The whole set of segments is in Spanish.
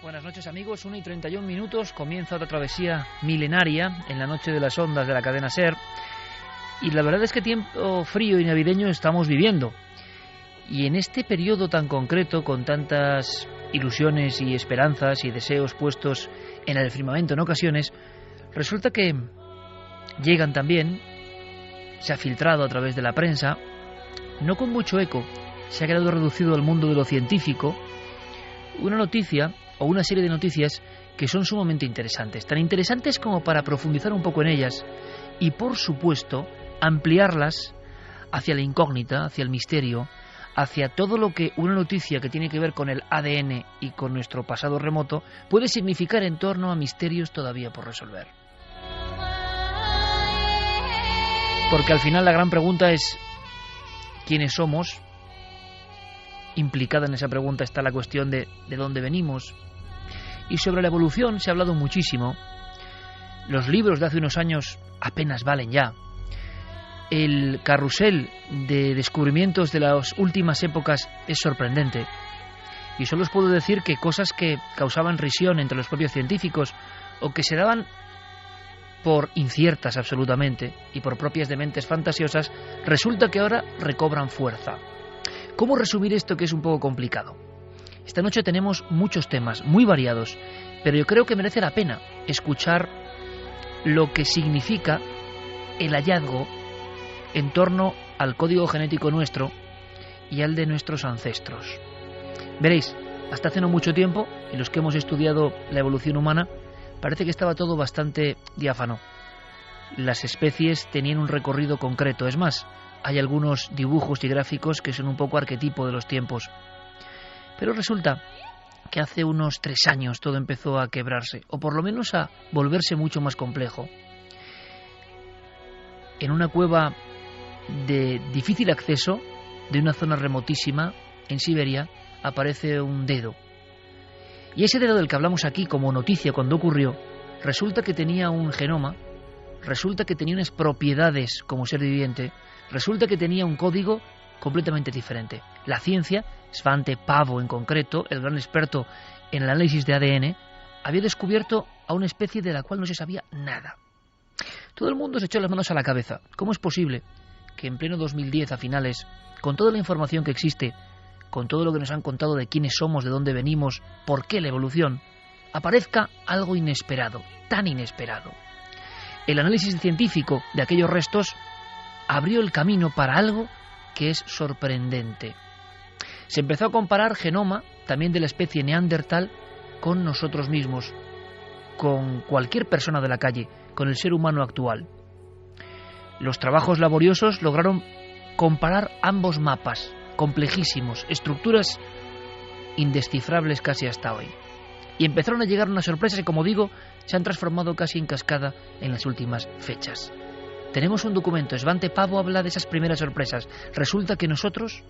Buenas noches amigos, 1:31, comienza otra travesía milenaria en la noche de las ondas de la cadena SER. Y la verdad es que tiempo frío y navideño estamos viviendo. Y en este periodo tan concreto, con tantas ilusiones y esperanzas y deseos puestos en el firmamento en ocasiones, resulta que llegan también, se ha filtrado a través de la prensa, no con mucho eco, se ha quedado reducido al mundo de lo científico, una noticia o una serie de noticias que son sumamente interesantes, tan interesantes como para profundizar un poco en ellas y, por supuesto, ampliarlas hacia la incógnita, hacia el misterio, hacia todo lo que una noticia que tiene que ver con el ADN y con nuestro pasado remoto puede significar en torno a misterios todavía por resolver. Porque al final la gran pregunta es ¿quiénes somos? Implicada en esa pregunta está la cuestión de dónde venimos. Y sobre la evolución se ha hablado muchísimo. Los libros de hace unos años apenas valen ya. El carrusel de descubrimientos de las últimas épocas es sorprendente. Y solo os puedo decir que cosas que causaban risión entre los propios científicos o que se daban por inciertas absolutamente y por propias de mentes fantasiosas, resulta que ahora recobran fuerza. ¿Cómo resumir esto que es un poco complicado? Esta noche tenemos muchos temas, muy variados, pero yo creo que merece la pena escuchar lo que significa el hallazgo en torno al código genético nuestro y al de nuestros ancestros. Veréis, hasta hace no mucho tiempo, en los que hemos estudiado la evolución humana, parece que estaba todo bastante diáfano. Las especies tenían un recorrido concreto, es más, hay algunos dibujos y gráficos que son un poco arquetipo de los tiempos. Pero resulta que hace unos 3 años todo empezó a quebrarse, o por lo menos a volverse mucho más complejo. En una cueva de difícil acceso, de una zona remotísima, en Siberia, aparece un dedo. Y ese dedo del que hablamos aquí como noticia cuando ocurrió, resulta que tenía un genoma, resulta que tenía unas propiedades como ser viviente, resulta que tenía un código completamente diferente. La ciencia, Svante Pääbo en concreto, el gran experto en el análisis de ADN, había descubierto a una especie de la cual no se sabía nada. Todo el mundo se echó las manos a la cabeza. ¿Cómo es posible que en pleno 2010, a finales, con toda la información que existe, con todo lo que nos han contado de quiénes somos, de dónde venimos, por qué la evolución, aparezca algo inesperado, tan inesperado? El análisis científico de aquellos restos abrió el camino para algo que es sorprendente. Se empezó a comparar genoma, también de la especie Neandertal, con nosotros mismos, con cualquier persona de la calle, con el ser humano actual. Los trabajos laboriosos lograron comparar ambos mapas, complejísimos, estructuras indescifrables casi hasta hoy. Y empezaron a llegar unas sorpresas que, como digo, se han transformado casi en cascada en las últimas fechas. Tenemos un documento, Svante Pääbo habla de esas primeras sorpresas. Resulta que nosotros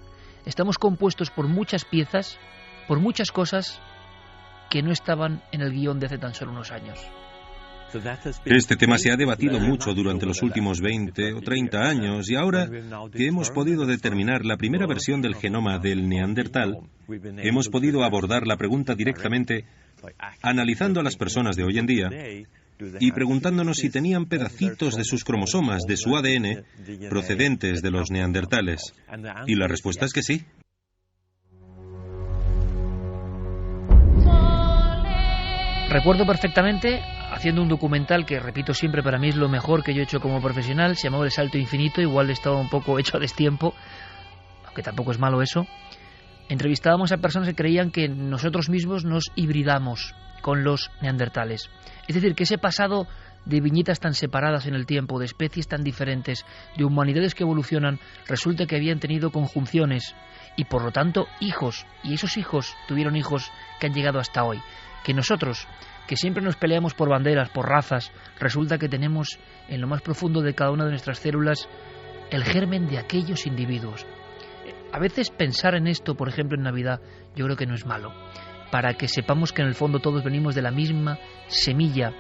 estamos compuestos por muchas piezas, por muchas cosas que no estaban en el guión de hace tan solo unos años. Este tema se ha debatido mucho durante los últimos 20 o 30 años y ahora que hemos podido determinar la primera versión del genoma del Neandertal, hemos podido abordar la pregunta directamente analizando a las personas de hoy en día y preguntándonos si tenían pedacitos de sus cromosomas, de su ADN, procedentes de los neandertales. Y la respuesta es que sí. Recuerdo perfectamente, haciendo un documental que, repito siempre, para mí es lo mejor que yo he hecho como profesional, se llamaba El Salto Infinito, igual estaba un poco hecho a destiempo, aunque tampoco es malo eso. Entrevistábamos a personas que creían que nosotros mismos nos hibridamos con los neandertales. Es decir, que ese pasado de viñetas tan separadas en el tiempo, de especies tan diferentes, de humanidades que evolucionan, resulta que habían tenido conjunciones y por lo tanto hijos, y esos hijos tuvieron hijos que han llegado hasta hoy. Que nosotros, que siempre nos peleamos por banderas, por razas, resulta que tenemos en lo más profundo de cada una de nuestras células el germen de aquellos individuos. A veces pensar en esto, por ejemplo en Navidad, yo creo que no es malo, para que sepamos que en el fondo todos venimos de la misma semilla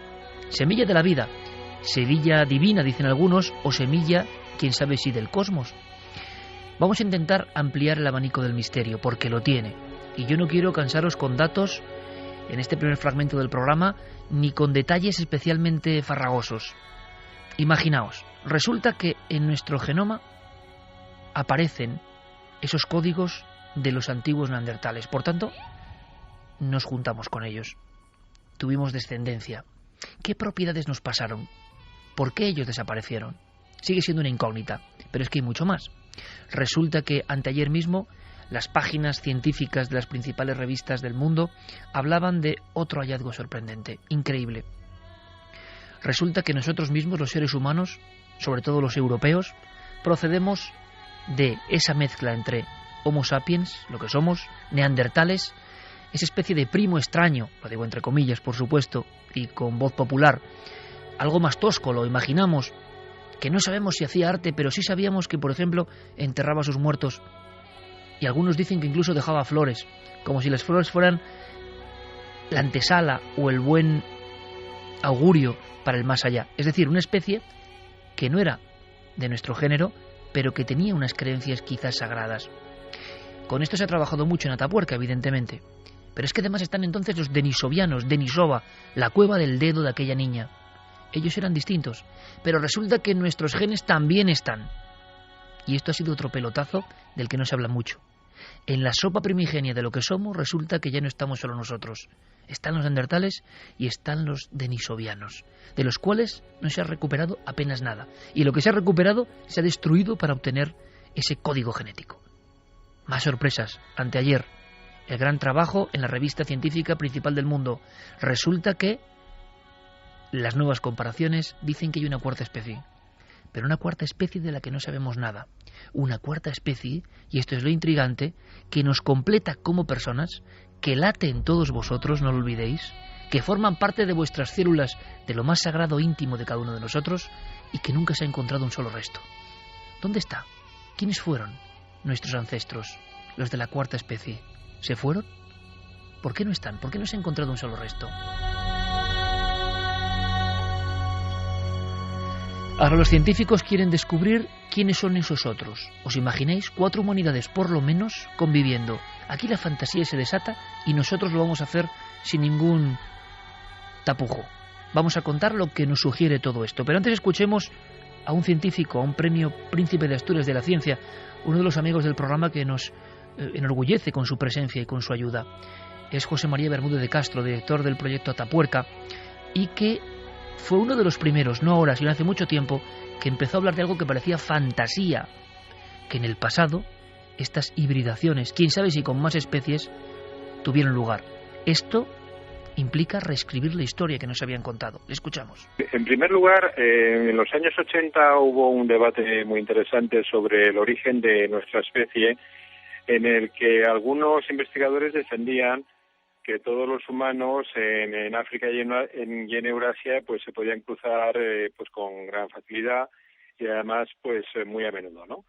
de la vida, semilla divina, dicen algunos, o semilla, quién sabe si del cosmos. Vamos a intentar ampliar el abanico del misterio, porque lo tiene, y yo no quiero cansaros con datos en este primer fragmento del programa, ni con detalles especialmente farragosos. Imaginaos, resulta que en nuestro genoma aparecen esos códigos de los antiguos neandertales. Por tanto, nos juntamos con ellos. Tuvimos descendencia. ¿Qué propiedades nos pasaron? ¿Por qué ellos desaparecieron? Sigue siendo una incógnita, pero es que hay mucho más. Resulta que anteayer mismo las páginas científicas de las principales revistas del mundo hablaban de otro hallazgo sorprendente, increíble. Resulta que nosotros mismos, los seres humanos, sobre todo los europeos, procedemos de esa mezcla entre Homo sapiens, lo que somos, neandertales, esa especie de primo extraño, lo digo entre comillas, por supuesto, y con voz popular, algo más tosco, lo imaginamos, que no sabemos si hacía arte, pero sí sabíamos que, por ejemplo, enterraba a sus muertos. Y algunos dicen que incluso dejaba flores, como si las flores fueran la antesala o el buen augurio para el más allá. Es decir, una especie que no era de nuestro género, pero que tenía unas creencias quizás sagradas. Con esto se ha trabajado mucho en Atapuerca, evidentemente. Pero es que además están entonces los denisovianos, Denisova, la cueva del dedo de aquella niña. Ellos eran distintos, pero resulta que nuestros genes también están. Y esto ha sido otro pelotazo del que no se habla mucho. En la sopa primigenia de lo que somos, resulta que ya no estamos solo nosotros. Están los neandertales y están los denisovianos, de los cuales no se ha recuperado apenas nada. Y lo que se ha recuperado se ha destruido para obtener ese código genético. Más sorpresas. Anteayer, el gran trabajo en la revista científica principal del mundo. Resulta que las nuevas comparaciones dicen que hay una cuarta especie. Pero una cuarta especie de la que no sabemos nada. Una cuarta especie, y esto es lo intrigante, que nos completa como personas, que late en todos vosotros, no lo olvidéis, que forman parte de vuestras células, de lo más sagrado íntimo de cada uno de nosotros, y que nunca se ha encontrado un solo resto. ¿Dónde está? ¿Quiénes fueron nuestros ancestros, los de la cuarta especie? ¿Se fueron? ¿Por qué no están? ¿Por qué no se ha encontrado un solo resto? Ahora los científicos quieren descubrir quiénes son esos otros. ¿Os imagináis? 4 humanidades por lo menos conviviendo. Aquí la fantasía se desata y nosotros lo vamos a hacer sin ningún tapujo. Vamos a contar lo que nos sugiere todo esto. Pero antes escuchemos a un científico, a un premio Príncipe de Asturias de la Ciencia, uno de los amigos del programa que nos enorgullece con su presencia y con su ayuda. Es José María Bermúdez de Castro, director del proyecto Atapuerca, y que fue uno de los primeros, no ahora, sino hace mucho tiempo, que empezó a hablar de algo que parecía fantasía, que en el pasado estas hibridaciones, quién sabe si con más especies, tuvieron lugar. Esto implica reescribir la historia que nos habían contado. Le escuchamos. En primer lugar, en los años 80 hubo un debate muy interesante sobre el origen de nuestra especie, en el que algunos investigadores defendían que todos los humanos en África y en Eurasia pues se podían cruzar pues con gran facilidad y además pues muy a menudo, ¿no?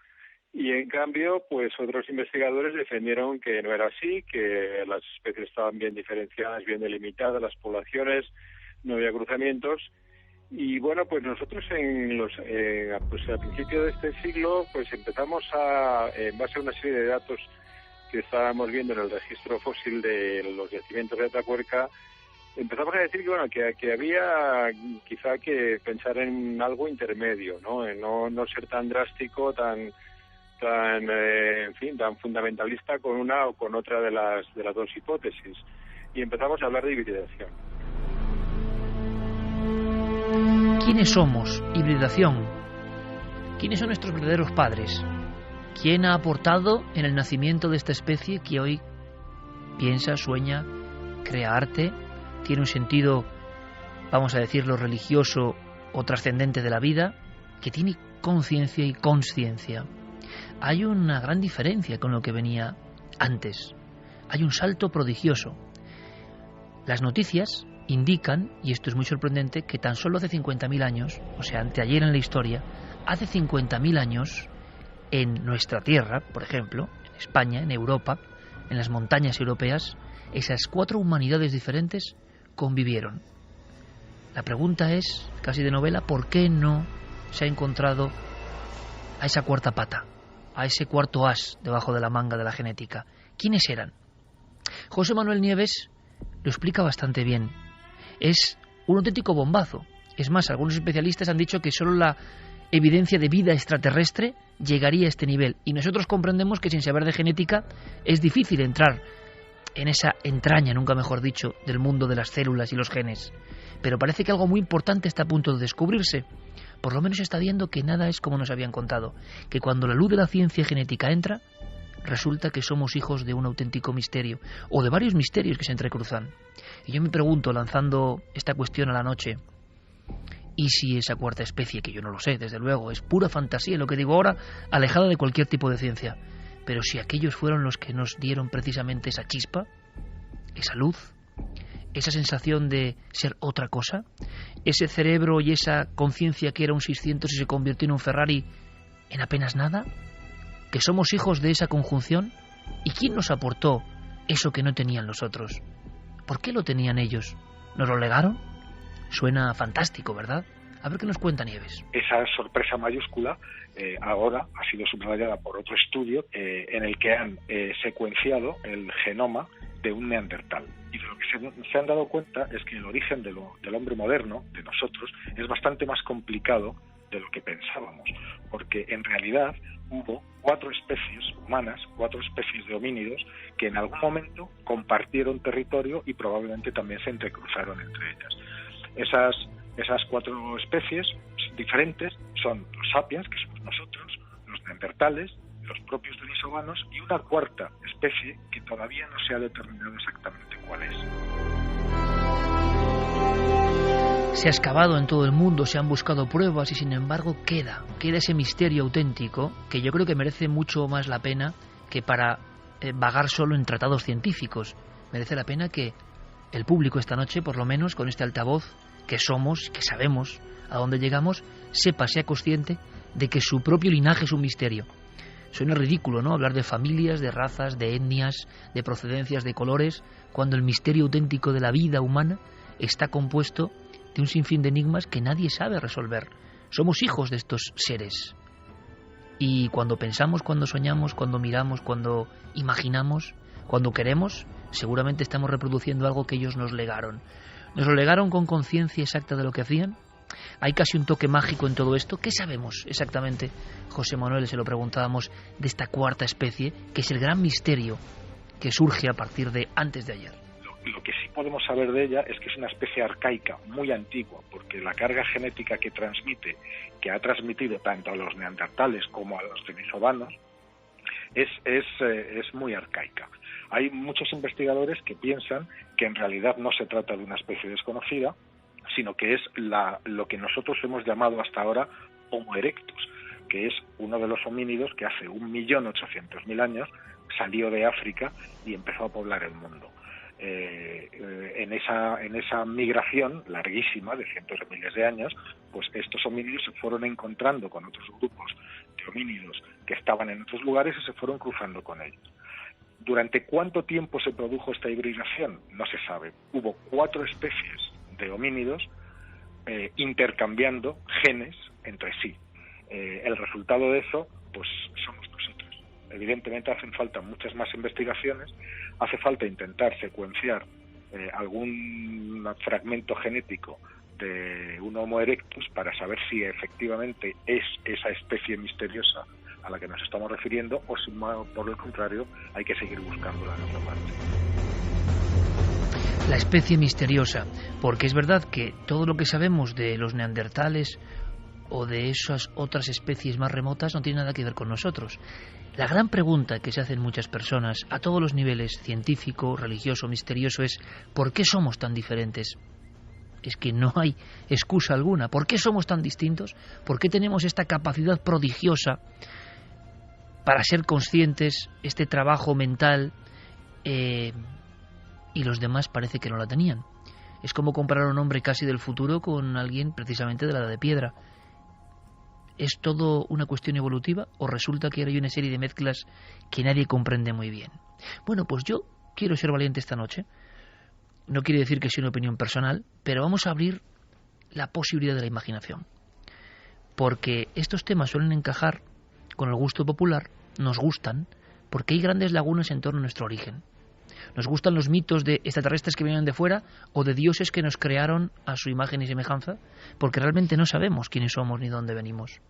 Y en cambio pues otros investigadores defendieron que no era así, que las especies estaban bien diferenciadas, bien delimitadas, las poblaciones, no había cruzamientos. Y bueno, pues nosotros pues al principio de este siglo pues empezamos en base a una serie de datos que estábamos viendo en el registro fósil de los yacimientos de Atapuerca, empezamos a decir que bueno, que había quizá que pensar en algo intermedio, ¿no? En no ser tan drástico, tan fundamentalista con una o con otra de las dos hipótesis. Y empezamos a hablar de hibridación. ¿Quiénes somos? Hibridación. ¿Quiénes son nuestros verdaderos padres? ¿Quién ha aportado en el nacimiento de esta especie que hoy piensa, sueña, crea arte, tiene un sentido, vamos a decirlo, religioso o trascendente de la vida, que tiene conciencia y consciencia? Hay una gran diferencia con lo que venía antes. Hay un salto prodigioso. Las noticias indican, y esto es muy sorprendente, que tan solo hace 50.000 años, o sea, anteayer en la historia, hace 50.000 años, en nuestra tierra, por ejemplo, en España, en Europa, en las montañas europeas, esas 4 humanidades diferentes convivieron. La pregunta es, casi de novela, ¿por qué no se ha encontrado a esa cuarta pata, a ese cuarto as debajo de la manga de la genética? ¿Quiénes eran? José Manuel Nieves lo explica bastante bien. Es un auténtico bombazo. Es más, algunos especialistas han dicho que solo la evidencia de vida extraterrestre llegaría a este nivel. Y nosotros comprendemos que sin saber de genética es difícil entrar en esa entraña, nunca mejor dicho, del mundo de las células y los genes. Pero parece que algo muy importante está a punto de descubrirse. Por lo menos se está viendo que nada es como nos habían contado, que cuando la luz de la ciencia genética entra, resulta que somos hijos de un auténtico misterio, o de varios misterios que se entrecruzan. Y yo me pregunto, lanzando esta cuestión a la noche, ¿y si esa cuarta especie, que yo no lo sé, desde luego, es pura fantasía, lo que digo ahora, alejada de cualquier tipo de ciencia, pero si aquellos fueron los que nos dieron precisamente esa chispa, esa luz, esa sensación de ser otra cosa, ese cerebro y esa conciencia que era un 600 y se convirtió en un Ferrari en apenas nada, que somos hijos de esa conjunción, ¿y quién nos aportó eso que no tenían los otros? ¿Por qué lo tenían ellos? ¿Nos lo legaron? Suena fantástico, ¿verdad? A ver qué nos cuenta Nieves. Esa sorpresa mayúscula ahora ha sido subrayada por otro estudio en el que han secuenciado el genoma de un neandertal. Y de lo que se han dado cuenta es que el origen del hombre moderno, de nosotros, es bastante más complicado de lo que pensábamos, porque en realidad hubo 4 especies humanas, 4 especies de homínidos, que en algún momento compartieron territorio y probablemente también se entrecruzaron entre ellas. Esas 4 especies diferentes son los sapiens, que somos nosotros, los neandertales, los propios denisovanos y una cuarta especie que todavía no se ha determinado exactamente cuál es. Se ha excavado en todo el mundo, se han buscado pruebas y sin embargo queda ese misterio auténtico que yo creo que merece mucho más la pena que para vagar solo en tratados científicos. Merece la pena que el público esta noche, por lo menos con este altavoz que somos, que sabemos a dónde llegamos, sepa, sea consciente de que su propio linaje es un misterio. Suena ridículo, ¿no?, hablar de familias, de razas, de etnias, de procedencias, de colores, cuando el misterio auténtico de la vida humana está compuesto de un sinfín de enigmas que nadie sabe resolver. Somos hijos de estos seres. Y cuando pensamos, cuando soñamos, cuando miramos, cuando imaginamos, cuando queremos, seguramente estamos reproduciendo algo que ellos nos legaron. ¿Nos lo legaron con conciencia exacta de lo que hacían? ¿Hay casi un toque mágico en todo esto? ¿Qué sabemos exactamente, José Manuel, se lo preguntábamos, de esta cuarta especie, que es el gran misterio que surge a partir de antes de ayer? Lo que sí podemos saber de ella es que es una especie arcaica, muy antigua, porque la carga genética que transmite, que ha transmitido tanto a los neandertales como a los denisovanos, es muy arcaica. Hay muchos investigadores que piensan que en realidad no se trata de una especie desconocida, sino que es lo que nosotros hemos llamado hasta ahora Homo erectus, que es uno de los homínidos que hace 1.800.000 años salió de África y empezó a poblar el mundo. En esa migración larguísima de cientos de miles de años, pues estos homínidos se fueron encontrando con otros grupos de homínidos que estaban en otros lugares y se fueron cruzando con ellos. ¿Durante cuánto tiempo se produjo esta hibridación? No se sabe. Hubo 4 especies de homínidos intercambiando genes entre sí. El resultado de eso, pues somos nosotros. Evidentemente hacen falta muchas más investigaciones, hace falta intentar secuenciar algún fragmento genético de un Homo erectus para saber si efectivamente es esa especie misteriosa a la que nos estamos refiriendo o si por el contrario hay que seguir buscándola en otra parte. La especie misteriosa, porque es verdad que todo lo que sabemos de los neandertales o de esas otras especies más remotas no tiene nada que ver con nosotros. La gran pregunta que se hacen muchas personas a todos los niveles, científico, religioso, misterioso, es ¿por qué somos tan diferentes? Es que no hay excusa alguna. ¿Por qué somos tan distintos? ¿Por qué tenemos esta capacidad prodigiosa para ser conscientes, este trabajo mental, y los demás parece que no la tenían? Es como comparar a un hombre casi del futuro con alguien precisamente de la edad de piedra. ¿Es todo una cuestión evolutiva o resulta que hay una serie de mezclas que nadie comprende muy bien? Bueno, pues yo quiero ser valiente esta noche. No quiere decir que sea una opinión personal, pero vamos a abrir la posibilidad de la imaginación. Porque estos temas suelen encajar con el gusto popular, nos gustan, porque hay grandes lagunas en torno a nuestro origen. Nos gustan los mitos de extraterrestres que vienen de fuera o de dioses que nos crearon a su imagen y semejanza, porque realmente no sabemos quiénes somos ni dónde venimos.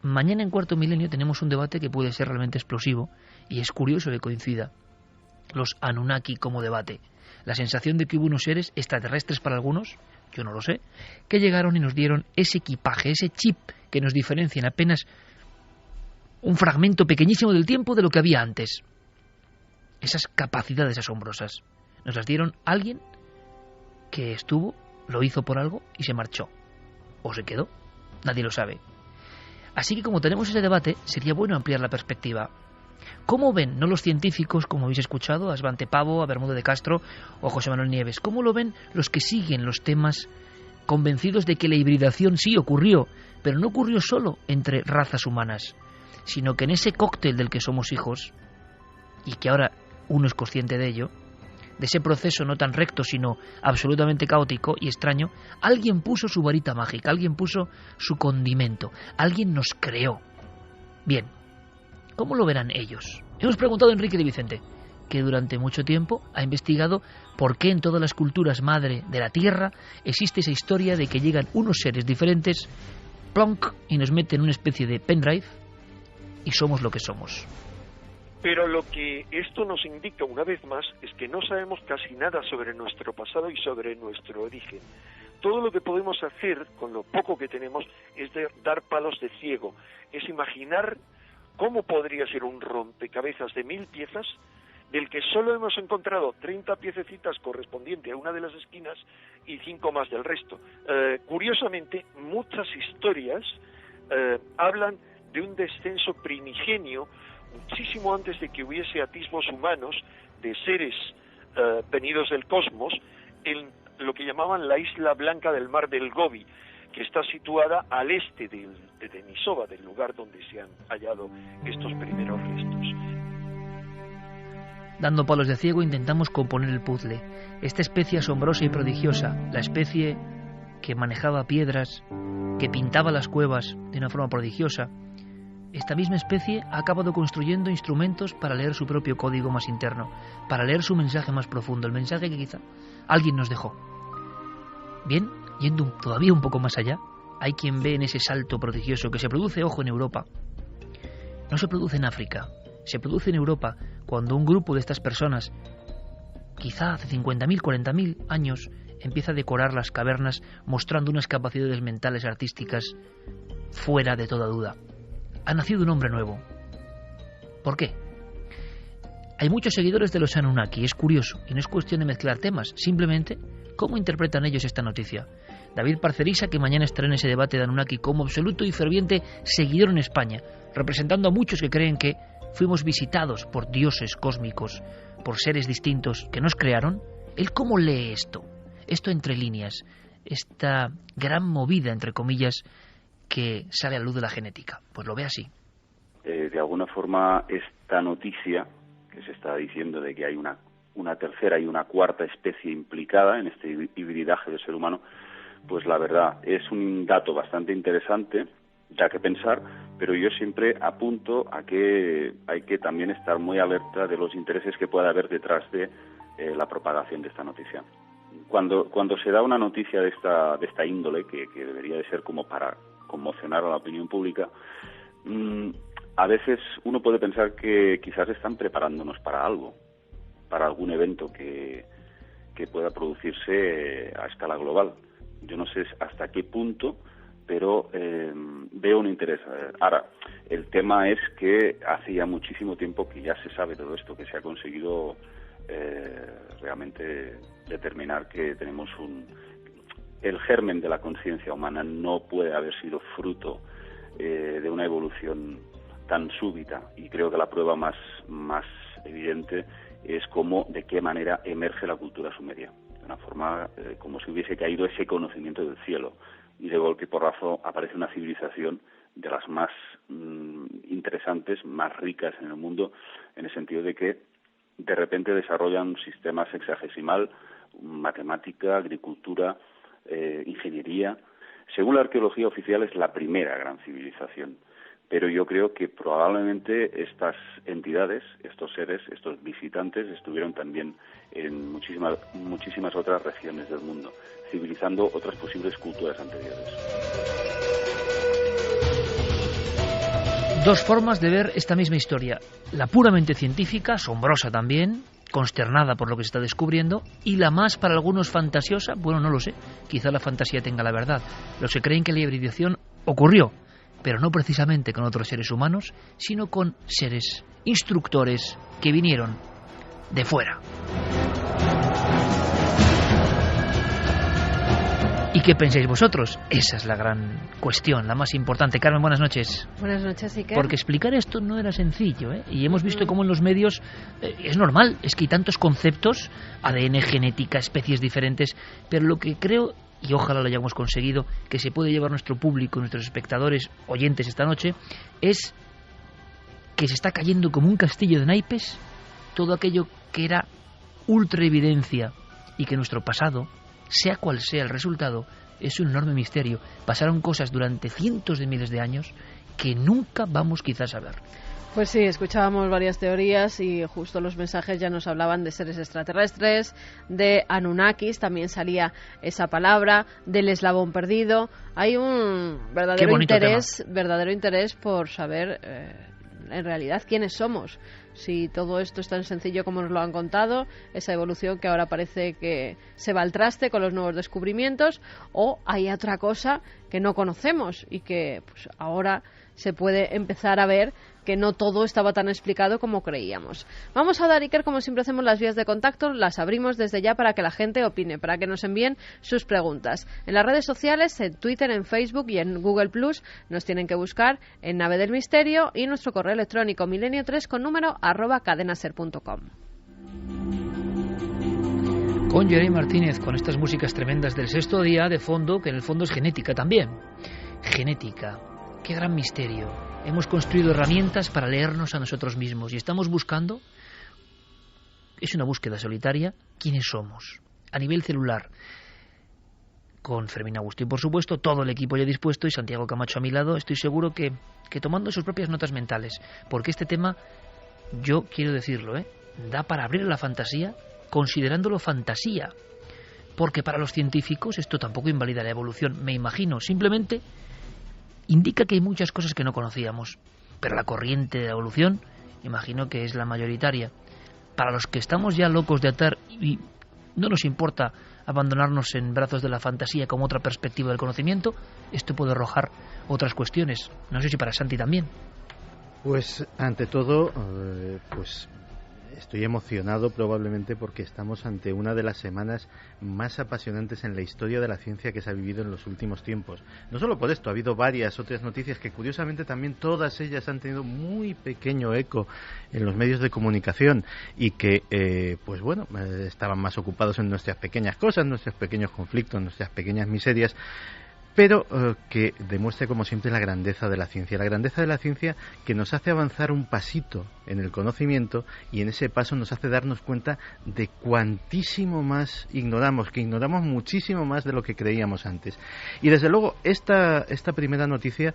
Mañana en Cuarto Milenio tenemos un debate que puede ser realmente explosivo y es curioso que coincida los Anunnaki como debate. La sensación de que hubo unos seres extraterrestres para algunos, yo no lo sé, que llegaron y nos dieron ese equipaje, ese chip que nos diferencia en apenas un fragmento pequeñísimo del tiempo de lo que había antes. Esas capacidades asombrosas nos las dieron alguien que estuvo, lo hizo por algo y se marchó. O se quedó, nadie lo sabe. Así que como tenemos ese debate, sería bueno ampliar la perspectiva. ¿Cómo ven, no los científicos, como habéis escuchado, a Svante Pabo, a Bermudo de Castro o a José Manuel Nieves? ¿Cómo lo ven los que siguen los temas convencidos de que la hibridación sí ocurrió, pero no ocurrió solo entre razas humanas, sino que en ese cóctel del que somos hijos, y que ahora uno es consciente de ello, de ese proceso no tan recto, sino absolutamente caótico y extraño, alguien puso su varita mágica, alguien puso su condimento, alguien nos creó? Bien, ¿cómo lo verán ellos? Hemos preguntado a Enrique de Vicente, que durante mucho tiempo ha investigado por qué en todas las culturas madre de la Tierra existe esa historia de que llegan unos seres diferentes, plonk, y nos meten en una especie de pendrive, y somos lo que somos. Pero lo que esto nos indica una vez más es que no sabemos casi nada sobre nuestro pasado y sobre nuestro origen. Todo lo que podemos hacer con lo poco que tenemos es dar palos de ciego, es imaginar cómo podría ser un rompecabezas de 1000 piezas del que solo hemos encontrado 30 piececitas correspondientes a una de las esquinas y 5 más del resto. Curiosamente, muchas historias hablan de un descenso primigenio muchísimo antes de que hubiese atisbos humanos de seres venidos del cosmos en lo que llamaban la isla blanca del mar del Gobi, que está situada al este de Denisova, del lugar donde se han hallado estos primeros restos. Dando palos de ciego intentamos componer el puzzle. Esta especie asombrosa y prodigiosa, la especie que manejaba piedras, que pintaba las cuevas de una forma prodigiosa, esta misma especie ha acabado construyendo instrumentos para leer su propio código más interno, para leer su mensaje más profundo, el mensaje que quizá alguien nos dejó. Bien, yendo todavía un poco más allá, hay quien ve en ese salto prodigioso que se produce, ojo, en Europa. No se produce en África, se produce en Europa cuando un grupo de estas personas, quizá hace 50.000, 40.000 años, empieza a decorar las cavernas mostrando unas capacidades mentales artísticas fuera de toda duda. Ha nacido un hombre nuevo. ¿Por qué? Hay muchos seguidores de los Anunnaki, es curioso, y no es cuestión de mezclar temas, simplemente cómo interpretan ellos esta noticia. David Parcerisa, que mañana estará en ese debate de Anunnaki como absoluto y ferviente seguidor en España, representando a muchos que creen que fuimos visitados por dioses cósmicos, por seres distintos que nos crearon. ¿Él cómo lee esto? Esto entre líneas, esta gran movida, entre comillas, que sale a la luz de la genética. Pues lo ve así. De alguna forma, esta noticia que se está diciendo de que hay una tercera y una cuarta especie implicada en este hibridaje del ser humano, pues la verdad es un dato bastante interesante, ya que pensar, pero yo siempre apunto a que hay que también estar muy alerta de los intereses que pueda haber detrás de la propagación de esta noticia. Cuando se da una noticia de esta índole, que debería de ser como para conmocionar a la opinión pública, a veces uno puede pensar que quizás están preparándonos para algo, para algún evento que pueda producirse a escala global. Yo no sé hasta qué punto, pero veo un interés. Ahora, el tema es que hace ya muchísimo tiempo que ya se sabe todo esto, que se ha conseguido realmente determinar que tenemos el germen de la conciencia humana no puede haber sido fruto de una evolución tan súbita, y creo que la prueba más evidente es de qué manera emerge la cultura sumeria, de una forma como si hubiese caído ese conocimiento del cielo, y de golpe y porrazo aparece una civilización de las más interesantes, más ricas en el mundo, en el sentido de que de repente desarrollan un sistema sexagesimal, matemática, agricultura, ingeniería. Según la arqueología oficial es la primera gran civilización. Pero yo creo que probablemente estas entidades, estos seres, estos visitantes estuvieron también en muchísimas otras regiones del mundo, civilizando otras posibles culturas anteriores. Dos formas de ver esta misma historia. La puramente científica, asombrosa también, consternada por lo que se está descubriendo, y la más para algunos fantasiosa, bueno, no lo sé, quizá la fantasía tenga la verdad. Los que creen que la hibridación ocurrió, pero no precisamente con otros seres humanos, sino con seres instructores que vinieron de fuera. ¿Y qué pensáis vosotros? Esa es la gran cuestión, la más importante. Carmen, buenas noches. Buenas noches, Iker. Porque explicar esto no era sencillo, ¿eh? Y hemos visto cómo en los medios es normal, es que hay tantos conceptos, ADN, genética, especies diferentes, pero lo que creo, y ojalá lo hayamos conseguido, que se puede llevar nuestro público, nuestros espectadores, oyentes esta noche, es que se está cayendo como un castillo de naipes todo aquello que era ultra evidencia y que nuestro pasado, sea cual sea el resultado, es un enorme misterio. Pasaron cosas durante cientos de miles de años que nunca vamos quizás a ver. Pues sí, escuchábamos varias teorías y justo los mensajes ya nos hablaban de seres extraterrestres, de Anunnakis, también salía esa palabra, del eslabón perdido. Hay un verdadero interés por saber en realidad quiénes somos. Si todo esto es tan sencillo como nos lo han contado, esa evolución que ahora parece que se va al traste con los nuevos descubrimientos, o hay otra cosa que no conocemos y que pues ahora se puede empezar a ver que no todo estaba tan explicado como creíamos. Vamos a dar, Iker, como siempre hacemos, las vías de contacto, las abrimos desde ya para que la gente opine, para que nos envíen sus preguntas. En las redes sociales, en Twitter, en Facebook y en Google Plus, nos tienen que buscar en Nave del Misterio y nuestro correo electrónico milenio3 con número @cadenaser.com. Con Jeremy Martínez, con estas músicas tremendas del Sexto Día de fondo, que en el fondo es genética también. Genética, qué gran misterio. Hemos construido herramientas para leernos a nosotros mismos y estamos buscando, es una búsqueda solitaria, quiénes somos, a nivel celular. Con Fermín Agustín, por supuesto, todo el equipo ya dispuesto y Santiago Camacho a mi lado, estoy seguro que tomando sus propias notas mentales, porque este tema, yo quiero decirlo, da para abrir la fantasía, considerándolo fantasía, porque para los científicos esto tampoco invalida la evolución, me imagino, simplemente indica que hay muchas cosas que no conocíamos, pero la corriente de la evolución, imagino que es la mayoritaria. Para los que estamos ya locos de atar y no nos importa abandonarnos en brazos de la fantasía como otra perspectiva del conocimiento, esto puede arrojar otras cuestiones. No sé si para Santi también. Pues ante todo, pues estoy emocionado probablemente porque estamos ante una de las semanas más apasionantes en la historia de la ciencia que se ha vivido en los últimos tiempos. No solo por esto, ha habido varias otras noticias que curiosamente también todas ellas han tenido muy pequeño eco en los medios de comunicación y que, pues bueno, estaban más ocupados en nuestras pequeñas cosas, nuestros pequeños conflictos, nuestras pequeñas miserias, pero que demuestra como siempre la grandeza de la ciencia que nos hace avanzar un pasito en el conocimiento y en ese paso nos hace darnos cuenta de cuantísimo más ignoramos, que ignoramos muchísimo más de lo que creíamos antes. Y desde luego esta primera noticia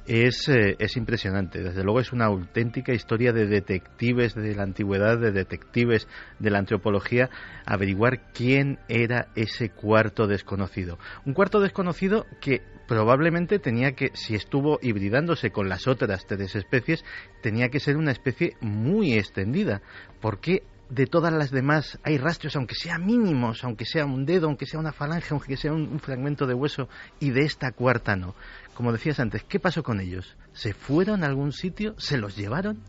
es impresionante. Desde luego es una auténtica historia de detectives de la antigüedad, de detectives de la antropología, averiguar quién era ese cuarto desconocido. Un cuarto desconocido que probablemente tenía que, si estuvo hibridándose con las otras 3 especies, tenía que ser una especie muy extendida, porque de todas las demás hay rastros, aunque sean mínimos, aunque sea un dedo, aunque sea una falange, aunque sea un fragmento de hueso, y de esta cuarta no. Como decías antes, ¿qué pasó con ellos? ¿Se fueron a algún sitio? ¿Se los llevaron?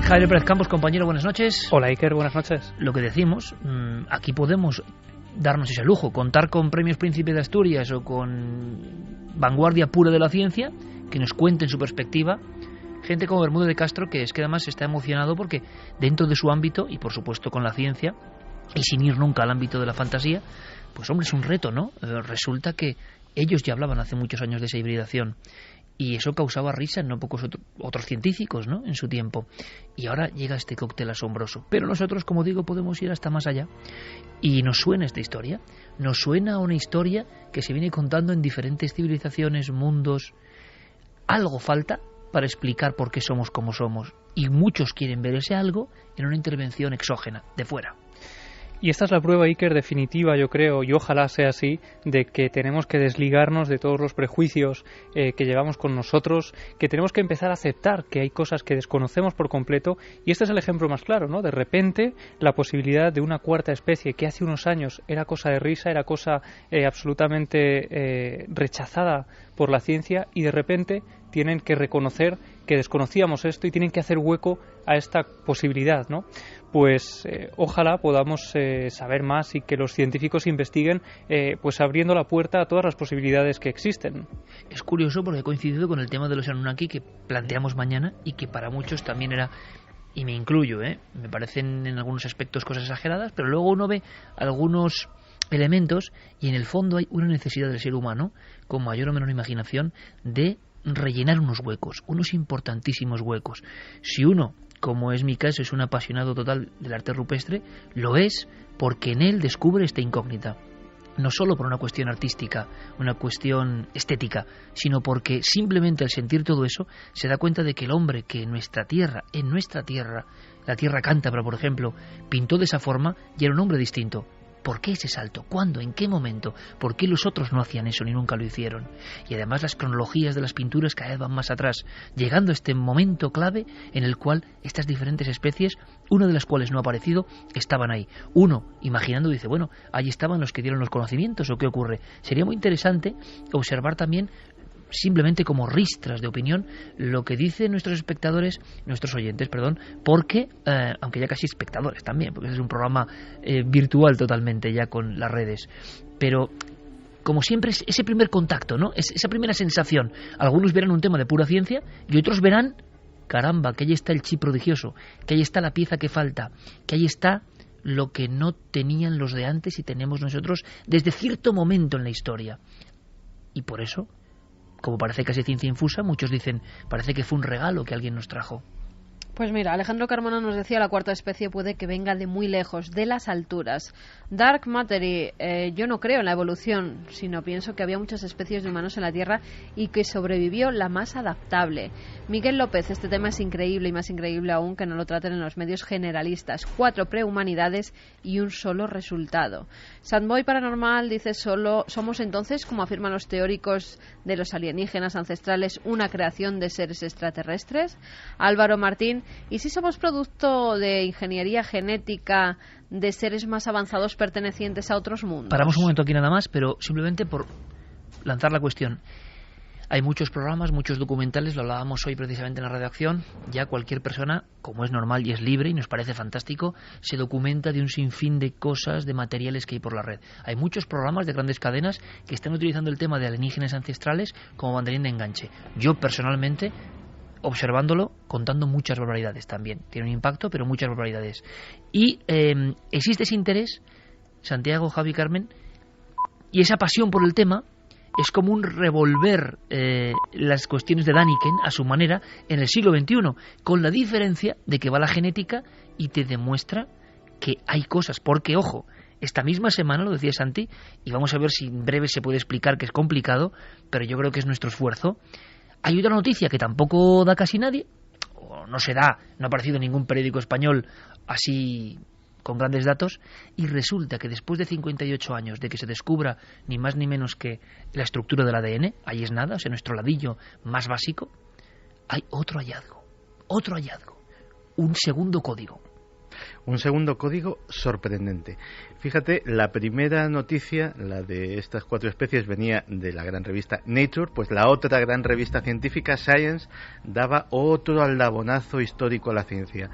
Javier Pérez Campos, compañero, buenas noches. Hola, Iker, buenas noches. Lo que decimos, aquí podemos darnos ese lujo, contar con premios Príncipe de Asturias o con vanguardia pura de la ciencia, que nos cuenten su perspectiva. Gente como Bermúdez de Castro, que es que además está emocionado porque dentro de su ámbito, y por supuesto con la ciencia, y sin ir nunca al ámbito de la fantasía, pues hombre, es un reto, ¿no? Resulta que ellos ya hablaban hace muchos años de esa hibridación. Y eso causaba risa en no pocos otros científicos, ¿no?, en su tiempo. Y ahora llega este cóctel asombroso. Pero nosotros, como digo, podemos ir hasta más allá. Y nos suena esta historia. Nos suena a una historia que se viene contando en diferentes civilizaciones, mundos. Algo falta para explicar por qué somos como somos. Y muchos quieren ver ese algo en una intervención exógena, de fuera. Y esta es la prueba, Iker, definitiva, yo creo, y ojalá sea así, de que tenemos que desligarnos de todos los prejuicios que llevamos con nosotros, que tenemos que empezar a aceptar que hay cosas que desconocemos por completo, y este es el ejemplo más claro, ¿no? De repente, la posibilidad de una cuarta especie que hace unos años era cosa de risa, era cosa absolutamente rechazada por la ciencia, y de repente tienen que reconocer que desconocíamos esto y tienen que hacer hueco a esta posibilidad, ¿no? Pues ojalá podamos saber más y que los científicos investiguen, pues abriendo la puerta a todas las posibilidades que existen. Es curioso porque he coincidido con el tema de los Anunnaki que planteamos mañana y que para muchos también era, y me incluyo, me parecen en algunos aspectos cosas exageradas, pero luego uno ve algunos elementos y en el fondo hay una necesidad del ser humano, con mayor o menor imaginación, de rellenar unos huecos, unos importantísimos huecos. Si uno, como es mi caso, es un apasionado total del arte rupestre, lo es porque en él descubre esta incógnita. No solo por una cuestión artística, una cuestión estética, sino porque simplemente al sentir todo eso se da cuenta de que el hombre que en nuestra tierra, la tierra cántabra, por ejemplo, pintó de esa forma y era un hombre distinto. ¿Por qué ese salto? ¿Cuándo? ¿En qué momento? ¿Por qué los otros no hacían eso ni nunca lo hicieron? Y además las cronologías de las pinturas cada vez van más atrás, llegando a este momento clave en el cual estas diferentes especies, una de las cuales no ha aparecido, estaban ahí. Uno, imaginando, dice, bueno, ahí estaban los que dieron los conocimientos, ¿o qué ocurre? Sería muy interesante observar también, simplemente como ristras de opinión, lo que dicen nuestros oyentes, porque, aunque ya casi espectadores también, porque es un programa virtual totalmente ya con las redes, pero como siempre es ese primer contacto, ¿no? Es esa primera sensación. Algunos verán un tema de pura ciencia y otros verán, caramba, que ahí está el chi prodigioso, que ahí está la pieza que falta, que ahí está lo que no tenían los de antes y tenemos nosotros desde cierto momento en la historia. Y por eso, como parece casi ciencia infusa, muchos dicen, parece que fue un regalo que alguien nos trajo. Pues mira, Alejandro Carmona nos decía, la cuarta especie puede que venga de muy lejos, de las alturas. Dark Matery, yo no creo en la evolución, sino pienso que había muchas especies de humanos en la Tierra y que sobrevivió la más adaptable. Miguel López, este tema es increíble y más increíble aún que no lo traten en los medios generalistas. 4 prehumanidades y un solo resultado. Sandboy Paranormal dice, somos entonces, como afirman los teóricos de los alienígenas ancestrales, una creación de seres extraterrestres. Álvaro Martín, ¿y si somos producto de ingeniería genética de seres más avanzados pertenecientes a otros mundos? Paramos un momento aquí nada más, pero simplemente por lanzar la cuestión. Hay muchos programas, muchos documentales, lo hablábamos hoy precisamente en la redacción. Ya cualquier persona, como es normal y es libre y nos parece fantástico, se documenta de un sinfín de cosas, de materiales que hay por la red. Hay muchos programas de grandes cadenas que están utilizando el tema de alienígenas ancestrales como banderín de enganche. Yo personalmente, observándolo, contando muchas barbaridades también. Tiene un impacto, pero muchas barbaridades. Y existe ese interés, Santiago, Javi, Carmen, y esa pasión por el tema es como un revolver las cuestiones de Daniken a su manera en el siglo XXI, con la diferencia de que va la genética y te demuestra que hay cosas, porque, ojo, esta misma semana, lo decía Santi, y vamos a ver si en breve se puede explicar, que es complicado, pero yo creo que es nuestro esfuerzo. Hay otra noticia que tampoco da casi nadie, o no se da, no ha aparecido en ningún periódico español así con grandes datos, y resulta que después de 58 años de que se descubra ni más ni menos que la estructura del ADN, ahí es nada, o sea, nuestro ladillo más básico, hay otro hallazgo, un segundo código. Un segundo código sorprendente. Fíjate, la primera noticia, la de estas 4 especies, venía de la gran revista Nature, pues la otra gran revista científica, Science, daba otro aldabonazo histórico a la ciencia.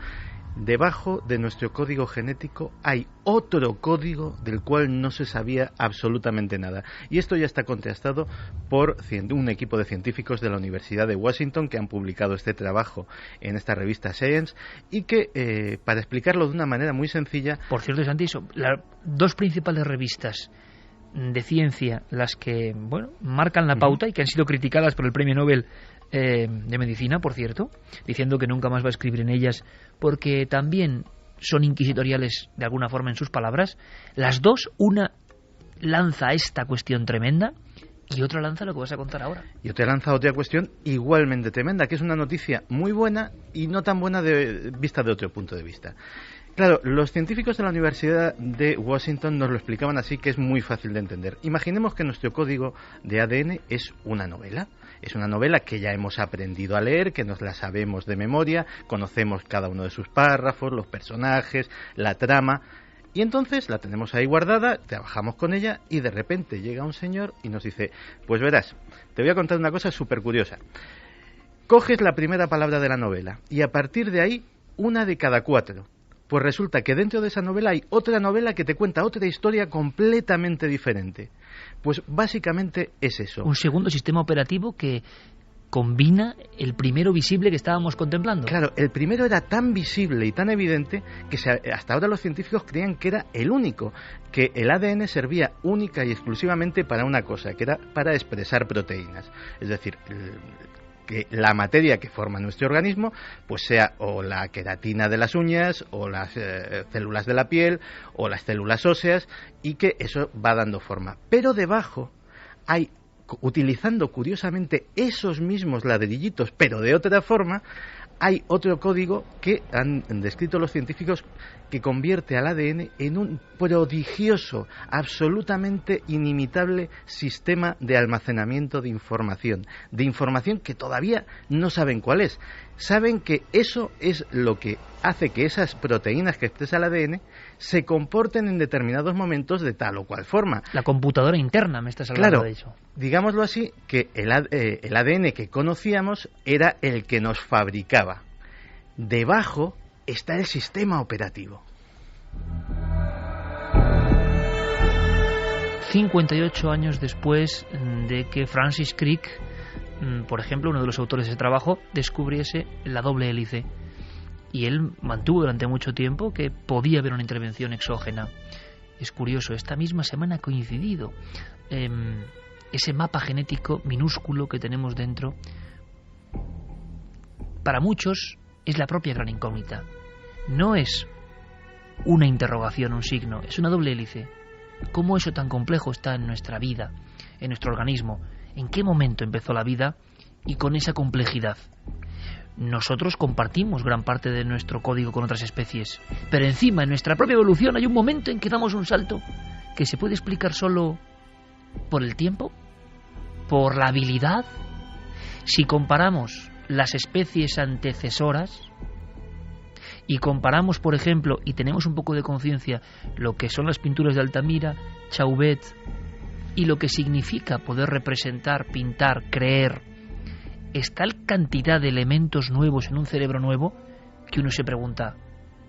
Debajo de nuestro código genético hay otro código del cual no se sabía absolutamente nada. Y esto ya está contrastado por un equipo de científicos de la Universidad de Washington que han publicado este trabajo en esta revista Science y que, para explicarlo de una manera muy sencilla... Por cierto, Santi, las 2 principales revistas de ciencia las que, bueno, marcan la pauta y que han sido criticadas por el Premio Nobel de Medicina, por cierto, diciendo que nunca más va a escribir en ellas porque también son inquisitoriales de alguna forma en sus palabras. Las dos, una lanza esta cuestión tremenda y otra lanza lo que vas a contar ahora. Yo te he lanzado otra cuestión igualmente tremenda, que es una noticia muy buena y no tan buena vista de otro punto de vista. Claro, los científicos de la Universidad de Washington nos lo explicaban así, que es muy fácil de entender. Imaginemos que nuestro código de ADN es una novela. Es una novela que ya hemos aprendido a leer, que nos la sabemos de memoria, conocemos cada uno de sus párrafos, los personajes, la trama. Y entonces la tenemos ahí guardada, trabajamos con ella y de repente llega un señor y nos dice, pues verás, te voy a contar una cosa súper curiosa. Coges la primera palabra de la novela y a partir de ahí, una de cada 4. Pues resulta que dentro de esa novela hay otra novela que te cuenta otra historia completamente diferente. Pues básicamente es eso. Un segundo sistema operativo que combina el primero visible que estábamos contemplando. Claro, el primero era tan visible y tan evidente que hasta ahora los científicos creían que era el único, que el ADN servía única y exclusivamente para una cosa, que era para expresar proteínas. Es decir, que la materia que forma nuestro organismo pues sea o la queratina de las uñas o las células de la piel o las células óseas, y que eso va dando forma. Pero debajo hay, utilizando curiosamente esos mismos ladrillitos pero de otra forma, hay otro código que han descrito los científicos que convierte al ADN en un prodigioso, absolutamente inimitable sistema de almacenamiento de información que todavía no saben cuál es. Saben que eso es lo que hace que esas proteínas que expresa el ADN se comporten en determinados momentos de tal o cual forma. La computadora interna, me estás hablando de eso. Digámoslo así, que el ADN que conocíamos era el que nos fabricaba. Debajo está el sistema operativo. 58 años después de que Francis Crick, por ejemplo, uno de los autores de ese trabajo, descubriese la doble hélice. Y él mantuvo durante mucho tiempo que podía haber una intervención exógena. Es curioso, esta misma semana ha coincidido ese mapa genético minúsculo que tenemos dentro. Para muchos es la propia gran incógnita. No es una interrogación, un signo, es una doble hélice. ¿Cómo eso tan complejo está en nuestra vida, en nuestro organismo? ¿En qué momento empezó la vida y con esa complejidad? Nosotros compartimos gran parte de nuestro código con otras especies, pero encima en nuestra propia evolución hay un momento en que damos un salto que se puede explicar solo por el tiempo, por la habilidad. Si comparamos las especies antecesoras y comparamos, por ejemplo, y tenemos un poco de conciencia, lo que son las pinturas de Altamira, Chauvet, y lo que significa poder representar, pintar, creer, es tal cantidad de elementos nuevos en un cerebro nuevo que uno se pregunta,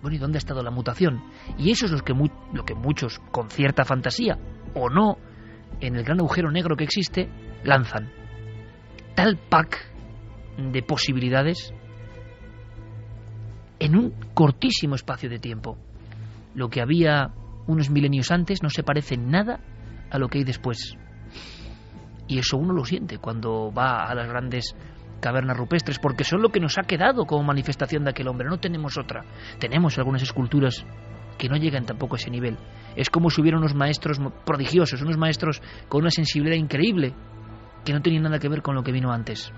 bueno, ¿y dónde ha estado la mutación? Y eso es lo que muchos, con cierta fantasía o no, en el gran agujero negro que existe, lanzan. Tal pack de posibilidades en un cortísimo espacio de tiempo. Lo que había unos milenios antes no se parece en nada a lo que hay después. Y eso uno lo siente cuando va a las grandes cavernas rupestres, porque son lo que nos ha quedado como manifestación de aquel hombre. No tenemos otra. Tenemos algunas esculturas que no llegan tampoco a ese nivel. Es como si hubiera unos maestros prodigiosos, unos maestros con una sensibilidad increíble, que no tenían nada que ver con lo que vino antes.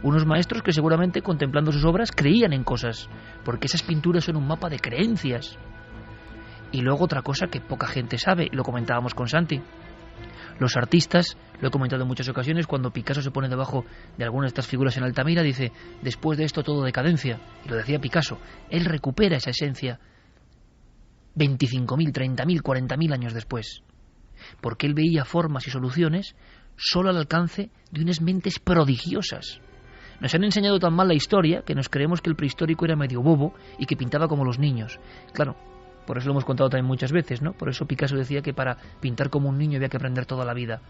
Unos maestros que seguramente, contemplando sus obras, creían en cosas, porque esas pinturas son un mapa de creencias. Y luego otra cosa que poca gente sabe, y lo comentábamos con Santi. Los artistas, lo he comentado en muchas ocasiones, cuando Picasso se pone debajo de alguna de estas figuras en Altamira, dice, después de esto todo decadencia. Y lo decía Picasso. Él recupera esa esencia 25.000, 30.000, 40.000 años después. Porque él veía formas y soluciones solo al alcance de unas mentes prodigiosas. Nos han enseñado tan mal la historia que nos creemos que el prehistórico era medio bobo y que pintaba como los niños. Claro, por eso lo hemos contado también muchas veces, ¿no? Por eso Picasso decía que para pintar como un niño había que aprender toda la vida.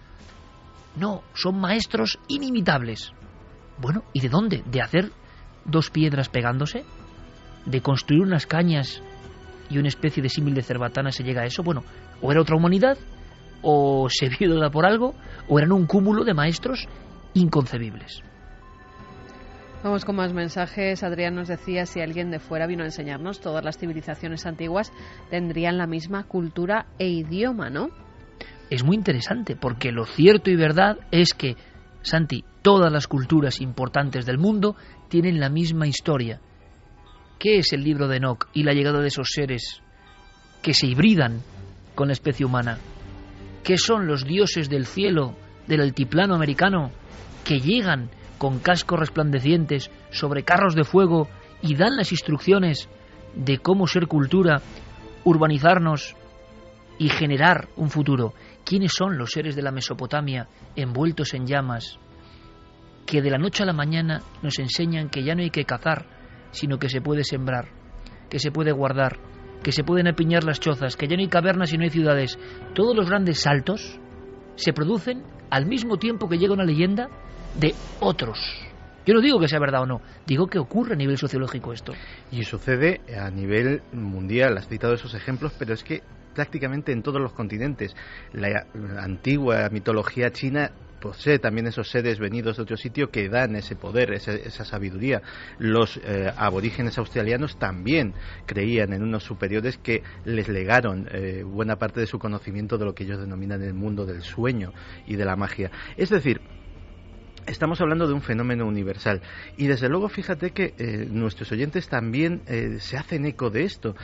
No, son maestros inimitables. Bueno, ¿y de dónde? ¿De hacer dos piedras pegándose? ¿De construir unas cañas y una especie de símil de cerbatana se llega a eso? Bueno, o era otra humanidad o se vio dada por algo, o eran un cúmulo de maestros inconcebibles. Vamos con más mensajes. Adrián nos decía, si alguien de fuera vino a enseñarnos, todas las civilizaciones antiguas tendrían la misma cultura e idioma, ¿no? Es muy interesante, porque lo cierto y verdad es que, Santi, todas las culturas importantes del mundo tienen la misma historia. ¿Qué es el libro de Enoc y la llegada de esos seres que se hibridan con la especie humana? ¿Qué son los dioses del cielo, del altiplano americano, que llegan con cascos resplandecientes sobre carros de fuego y dan las instrucciones de cómo ser cultura, urbanizarnos y generar un futuro? ¿Quiénes son los seres de la Mesopotamia envueltos en llamas, que de la noche a la mañana nos enseñan que ya no hay que cazar, sino que se puede sembrar, que se puede guardar, que se pueden apiñar las chozas, que ya no hay cavernas y no hay ciudades? Todos los grandes saltos se producen al mismo tiempo que llega una leyenda de otros. Yo no digo que sea verdad o no, digo que ocurre a nivel sociológico esto. Y sucede a nivel mundial. Has citado esos ejemplos, pero es que prácticamente en todos los continentes. La antigua mitología china posee también esos seres venidos de otro sitio que dan ese poder, esa sabiduría. Los aborígenes australianos también creían en unos superiores que les legaron buena parte de su conocimiento de lo que ellos denominan el mundo del sueño y de la magia. Es decir, estamos hablando de un fenómeno universal y desde luego fíjate que nuestros oyentes también se hacen eco de esto.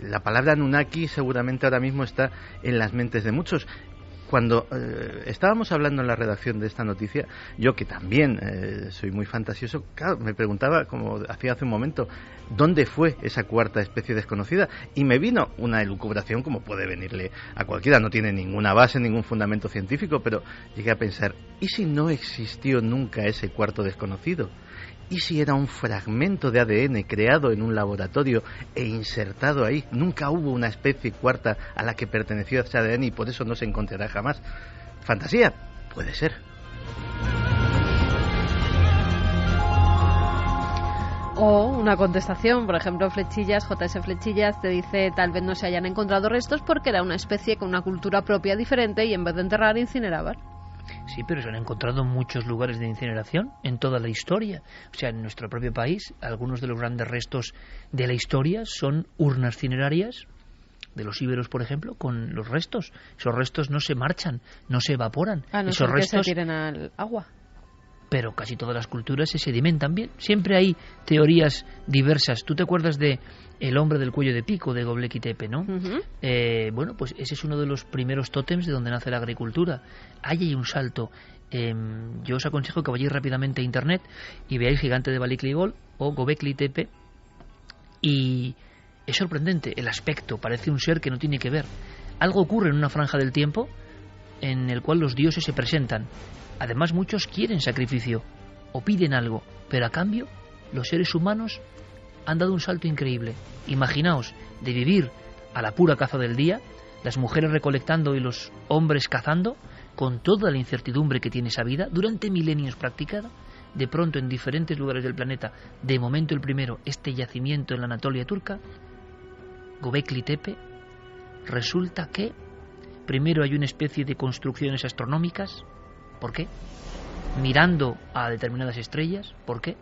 La palabra Anunnaki seguramente ahora mismo está en las mentes de muchos. Cuando estábamos hablando en la redacción de esta noticia, yo que también soy muy fantasioso, claro, me preguntaba, como hacía hace un momento, ¿dónde fue esa cuarta especie desconocida? Y me vino una elucubración como puede venirle a cualquiera, no tiene ninguna base, ningún fundamento científico, pero llegué a pensar, ¿y si no existió nunca ese cuarto desconocido? ¿Y si era un fragmento de ADN creado en un laboratorio e insertado ahí? Nunca hubo una especie cuarta a la que perteneció ese ADN y por eso no se encontrará jamás. ¿Fantasía? Puede ser. O una contestación, por ejemplo, Flechillas, JS Flechillas, te dice tal vez no se hayan encontrado restos porque era una especie con una cultura propia diferente y en vez de enterrar, incineraban. Sí, pero se han encontrado muchos lugares de incineración en toda la historia. O sea, en nuestro propio país, algunos de los grandes restos de la historia son urnas cinerarias de los íberos, por ejemplo, con los restos. Esos restos no se marchan, no se evaporan. No esos restos se tiren al agua. Pero casi todas las culturas se sedimentan bien. Siempre hay teorías diversas. ¿Tú te acuerdas de el hombre del cuello de pico de Göbekli Tepe, no? Uh-huh. Bueno, pues ese es uno de los primeros tótems de donde nace la agricultura. Ahí hay un salto. Yo os aconsejo que vayáis rápidamente a internet y veáis Gigante de Balikligol o Göbekli Tepe. Y es sorprendente el aspecto. Parece un ser que no tiene que ver. Algo ocurre en una franja del tiempo en el cual los dioses se presentan. Además, muchos quieren sacrificio o piden algo, pero a cambio los seres humanos han dado un salto increíble. Imaginaos de vivir a la pura caza del día, las mujeres recolectando y los hombres cazando, con toda la incertidumbre que tiene esa vida, durante milenios practicada, de pronto en diferentes lugares del planeta, de momento el primero, este yacimiento en la Anatolia turca, Göbekli Tepe, resulta que primero hay una especie de construcciones astronómicas. ¿Por qué? Mirando a determinadas estrellas. ¿Por qué?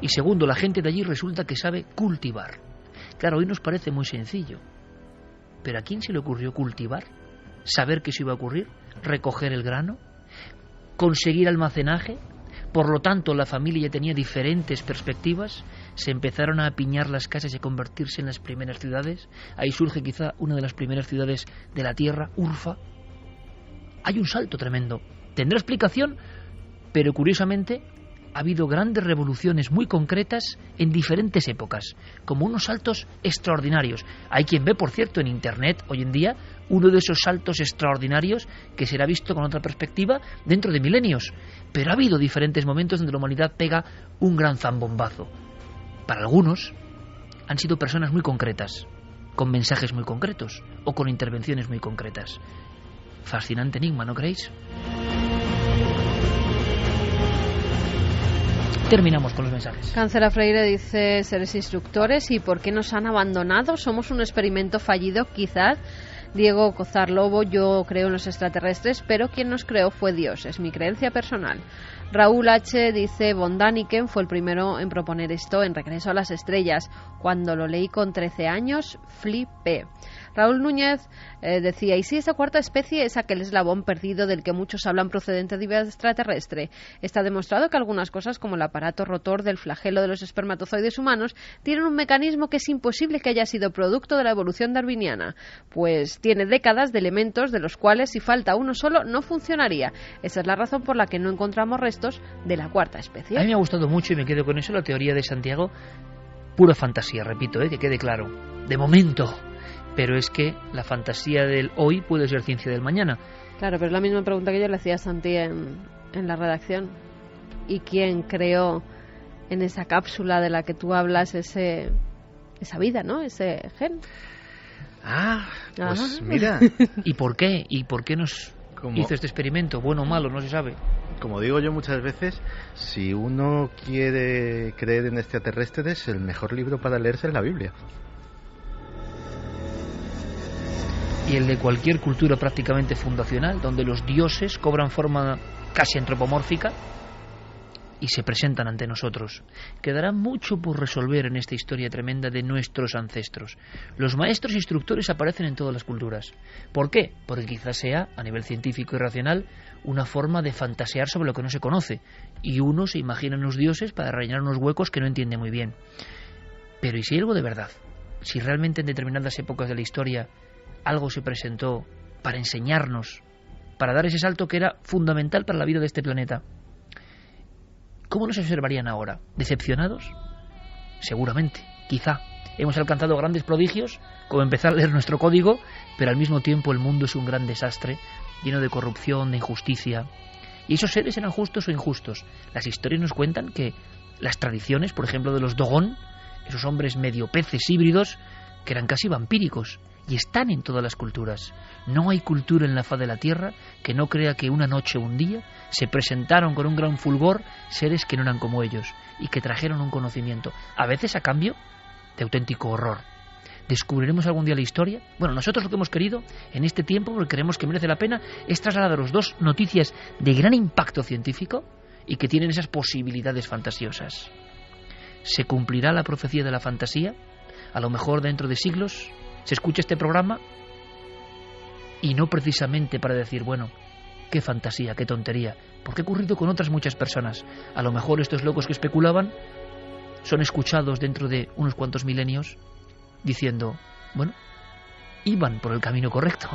Y segundo, la gente de allí resulta que sabe cultivar. Claro, hoy nos parece muy sencillo. ¿Pero a quién se le ocurrió cultivar? ¿Saber que eso iba a ocurrir? ¿Recoger el grano? ¿Conseguir almacenaje? Por lo tanto, la familia ya tenía diferentes perspectivas. Se empezaron a apiñar las casas y a convertirse en las primeras ciudades. Ahí surge quizá una de las primeras ciudades de la Tierra, Urfa. Hay un salto tremendo. Tendrá explicación, pero curiosamente ha habido grandes revoluciones muy concretas en diferentes épocas, como unos saltos extraordinarios. Hay quien ve, por cierto, en Internet hoy en día uno de esos saltos extraordinarios que será visto con otra perspectiva dentro de milenios. Pero ha habido diferentes momentos donde la humanidad pega un gran zambombazo. Para algunos han sido personas muy concretas, con mensajes muy concretos o con intervenciones muy concretas. Fascinante enigma, ¿no creéis? Terminamos con los mensajes. Cancela Freire dice, seres instructores, ¿y por qué nos han abandonado? Somos un experimento fallido, quizás Diego Cozar Lobo, yo creo en los extraterrestres, pero quien nos creó fue Dios, es mi creencia personal. Raúl H. dice, von Däniken fue el primero en proponer esto en Regreso a las Estrellas. Cuando lo leí con 13 años, flipé. Raúl Núñez decía, ¿y si esa cuarta especie es aquel eslabón perdido del que muchos hablan procedente de vida extraterrestre? Está demostrado que algunas cosas, como el aparato rotor del flagelo de los espermatozoides humanos, tienen un mecanismo que es imposible que haya sido producto de la evolución darwiniana, pues tiene décadas de elementos de los cuales, si falta uno solo, no funcionaría. Esa es la razón por la que no encontramos restos de la cuarta especie. A mí me ha gustado mucho, y me quedo con eso, la teoría de Santiago. Pura fantasía, repito, que quede claro. De momento. Pero es que la fantasía del hoy puede ser ciencia del mañana. Claro, pero es la misma pregunta que yo le hacía a Santi en la redacción. ¿Y quién creó en esa cápsula de la que tú hablas esa vida, ¿no? Ese gen. Pues mira. ¿Y por qué? ¿Y por qué nos hizo este experimento? Bueno o malo, no se sabe. Como digo yo muchas veces, si uno quiere creer en extraterrestres, el mejor libro para leerse es la Biblia. Y el de cualquier cultura prácticamente fundacional, donde los dioses cobran forma casi antropomórfica y se presentan ante nosotros. Quedará mucho por resolver en esta historia tremenda de nuestros ancestros. Los maestros instructores aparecen en todas las culturas. ¿Por qué? Porque quizás sea, a nivel científico y racional, una forma de fantasear sobre lo que no se conoce, y uno se imagina unos dioses para rellenar unos huecos que no entiende muy bien. Pero ¿y si hay algo de verdad? Si realmente en determinadas épocas de la historia algo se presentó para enseñarnos, para dar ese salto que era fundamental para la vida de este planeta, ¿cómo nos observarían ahora? ¿Decepcionados? Seguramente, quizá. Hemos alcanzado grandes prodigios, como empezar a leer nuestro código, pero al mismo tiempo el mundo es un gran desastre, lleno de corrupción, de injusticia. ¿Y esos seres eran justos o injustos? Las historias nos cuentan que las tradiciones, por ejemplo, de los Dogon, esos hombres medio peces híbridos, que eran casi vampíricos, y están en todas las culturas. No hay cultura en la faz de la Tierra que no crea que una noche o un día se presentaron con un gran fulgor seres que no eran como ellos y que trajeron un conocimiento, a veces a cambio de auténtico horror. ¿Descubriremos algún día la historia? Bueno, nosotros lo que hemos querido en este tiempo, porque creemos que merece la pena, es trasladaros dos noticias de gran impacto científico y que tienen esas posibilidades fantasiosas. ¿Se cumplirá la profecía de la fantasía? A lo mejor dentro de siglos se escucha este programa y no precisamente para decir, bueno, qué fantasía, qué tontería, porque ha ocurrido con otras muchas personas. A lo mejor estos locos que especulaban son escuchados dentro de unos cuantos milenios diciendo, bueno, iban por el camino correcto.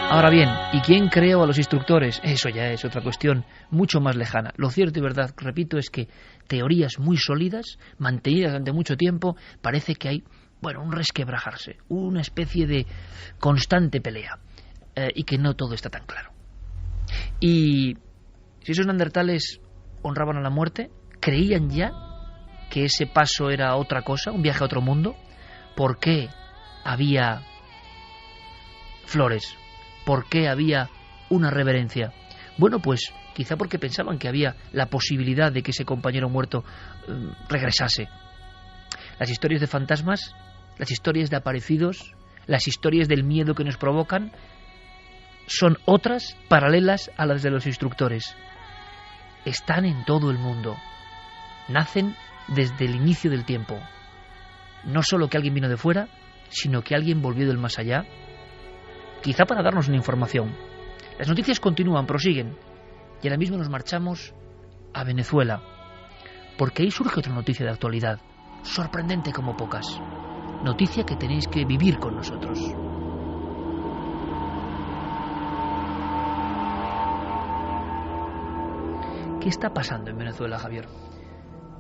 Ahora bien, ¿y quién creó a los instructores? Eso ya es otra cuestión mucho más lejana. Lo cierto y verdad, repito, es que teorías muy sólidas, mantenidas durante mucho tiempo, parece que hay, bueno, un resquebrajarse, una especie de constante pelea, y que no todo está tan claro. Y si esos neandertales honraban a la muerte, creían ya que ese paso era otra cosa, un viaje a otro mundo. ¿Por qué había flores? ¿Por qué había una reverencia? Bueno, pues quizá porque pensaban que había la posibilidad de que ese compañero muerto regresase. Las historias de fantasmas, las historias de aparecidos, las historias del miedo que nos provocan, son otras paralelas a las de los instructores. Están en todo el mundo. Nacen desde el inicio del tiempo. No solo que alguien vino de fuera, sino que alguien volvió del más allá, quizá para darnos una información. Las noticias continúan, prosiguen, y ahora mismo nos marchamos a Venezuela, porque ahí surge otra noticia de actualidad, sorprendente como pocas. Noticia que tenéis que vivir con nosotros. ¿Qué está pasando en Venezuela, Javier?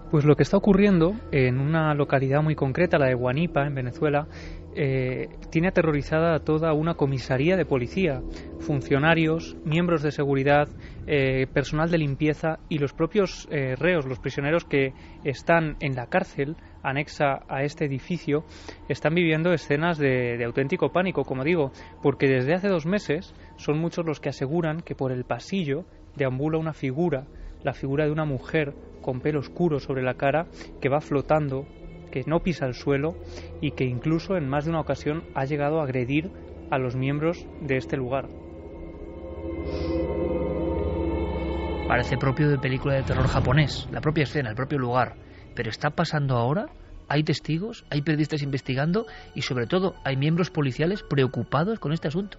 Pues lo que está ocurriendo en una localidad muy concreta, la de Guanipa, en Venezuela, tiene aterrorizada a toda una comisaría de policía, funcionarios, miembros de seguridad, personal de limpieza y los propios reos, los prisioneros que están en la cárcel anexa a este edificio, están viviendo escenas de auténtico pánico, como digo, porque desde hace 2 meses son muchos los que aseguran que por el pasillo deambula una figura, la figura de una mujer con pelo oscuro sobre la cara, que va flotando que no pisa el suelo y que incluso en más de una ocasión ha llegado a agredir a los miembros de este lugar. Parece propio de película de terror japonés, la propia escena, el propio lugar. Pero ¿está pasando ahora? ¿Hay testigos? ¿Hay periodistas investigando? Y sobre todo, ¿hay miembros policiales preocupados con este asunto?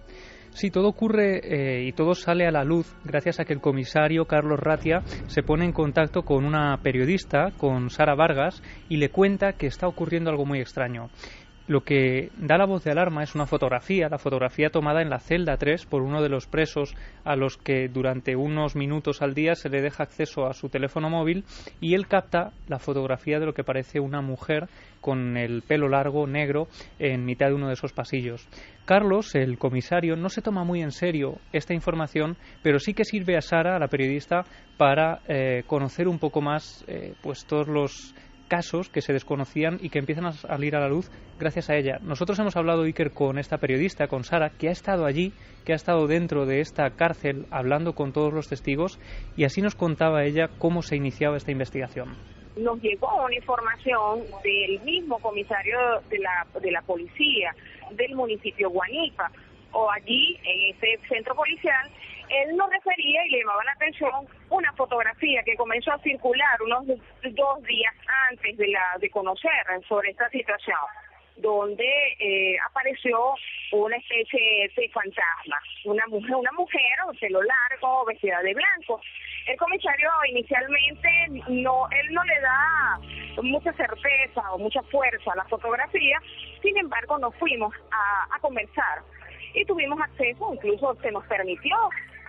Sí, todo ocurre y todo sale a la luz gracias a que el comisario Carlos Ratia se pone en contacto con una periodista, con Sara Vargas, y le cuenta que está ocurriendo algo muy extraño. Lo que da la voz de alarma es una fotografía, la fotografía tomada en la celda 3 por uno de los presos a los que durante unos minutos al día se le deja acceso a su teléfono móvil, y él capta la fotografía de lo que parece una mujer con el pelo largo, negro, en mitad de uno de esos pasillos. Carlos, el comisario, no se toma muy en serio esta información, pero sí que sirve a Sara, a la periodista, para conocer un poco más pues todos los casos que se desconocían y que empiezan a salir a la luz gracias a ella. Nosotros hemos hablado, Iker, con esta periodista, con Sara, que ha estado allí, que ha estado dentro de esta cárcel hablando con todos los testigos, y así nos contaba ella cómo se iniciaba esta investigación. Nos llegó una información del mismo comisario de la policía del municipio Guanipa, o allí en ese centro policial. Él nos refería y le llamaba la atención una fotografía que comenzó a circular unos 2 días antes de conocer sobre esta situación, donde apareció una especie de fantasma, una mujer, pelo largo, vestida de blanco. El comisario inicialmente él no le da mucha certeza o mucha fuerza a la fotografía. Sin embargo, nos fuimos a conversar y tuvimos acceso, incluso se nos permitió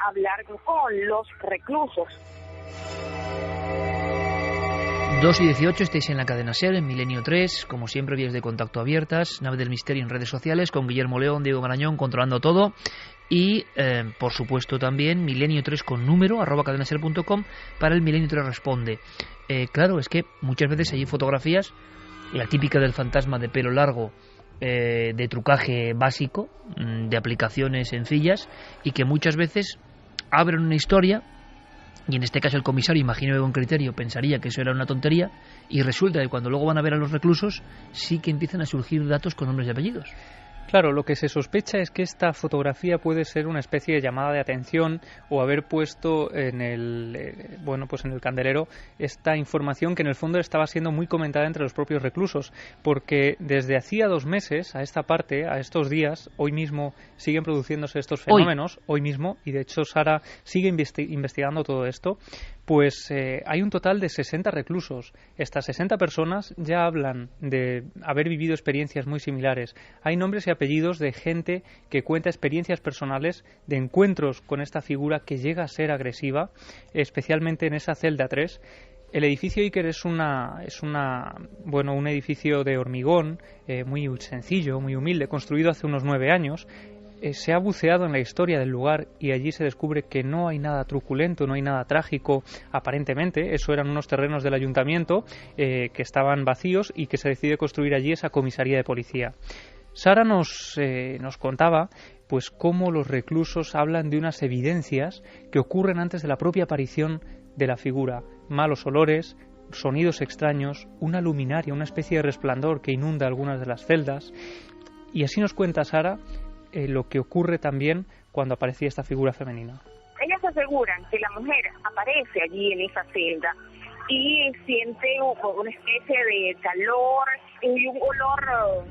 hablar con los reclusos. 2:18, estáis en la cadena SER, en Milenio 3, como siempre, vías de contacto abiertas, Nave del Misterio en redes sociales, con Guillermo León, Diego Marañón, controlando todo, y, por supuesto, también Milenio 3 con número, @cadenaser.com, para el Milenio 3 Responde. Claro, es que muchas veces hay fotografías, la típica del fantasma de pelo largo, de trucaje básico, de aplicaciones sencillas, y que muchas veces abren una historia, y en este caso el comisario, imagino de buen criterio, pensaría que eso era una tontería, y resulta que cuando luego van a ver a los reclusos sí que empiezan a surgir datos con nombres y apellidos. Claro, lo que se sospecha es que esta fotografía puede ser una especie de llamada de atención o haber puesto en el candelero esta información que en el fondo estaba siendo muy comentada entre los propios reclusos, porque desde hacía 2 meses a esta parte, a estos días, hoy mismo siguen produciéndose estos fenómenos, hoy mismo, y de hecho Sara sigue investigando todo esto. Pues hay un total de 60 reclusos. Estas 60 personas ya hablan de haber vivido experiencias muy similares. Hay nombres y apellidos de gente que cuenta experiencias personales de encuentros con esta figura que llega a ser agresiva, especialmente en esa celda 3. El edificio Iker es un edificio de hormigón, muy sencillo, muy humilde, construido hace unos 9 años. Se ha buceado en la historia del lugar y allí se descubre que no hay nada truculento, no hay nada trágico, aparentemente. Eso eran unos terrenos del ayuntamiento que estaban vacíos y que se decide construir allí esa comisaría de policía. Sara nos contaba pues cómo los reclusos hablan de unas evidencias que ocurren antes de la propia aparición de la figura. Malos olores, sonidos extraños, una luminaria, una especie de resplandor que inunda algunas de las celdas. Y así nos cuenta Sara lo que ocurre también cuando aparecía esta figura femenina. Ellas aseguran que la mujer aparece allí en esa celda y siente una especie de calor y un olor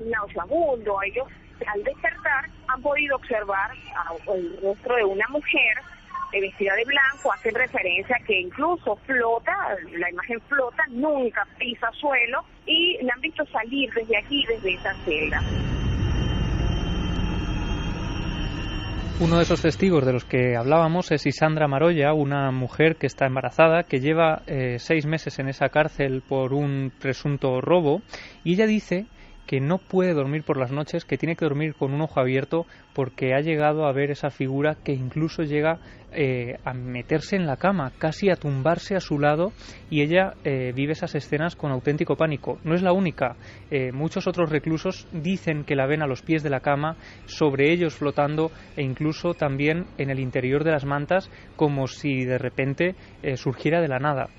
nauseabundo. Ellos, al despertar, han podido observar el rostro de una mujer vestida de blanco. Hacen referencia a que incluso flota, la imagen flota, nunca pisa suelo, y la han visto salir desde aquí, desde esa celda. Uno de esos testigos de los que hablábamos es Isandra Maroya, una mujer que está embarazada, que lleva 6 meses en esa cárcel por un presunto robo, y ella dice que no puede dormir por las noches, que tiene que dormir con un ojo abierto porque ha llegado a ver esa figura que incluso llega a meterse en la cama, casi a tumbarse a su lado, y ella vive esas escenas con auténtico pánico. No es la única, muchos otros reclusos dicen que la ven a los pies de la cama, sobre ellos flotando, e incluso también en el interior de las mantas, como si de repente surgiera de la nada.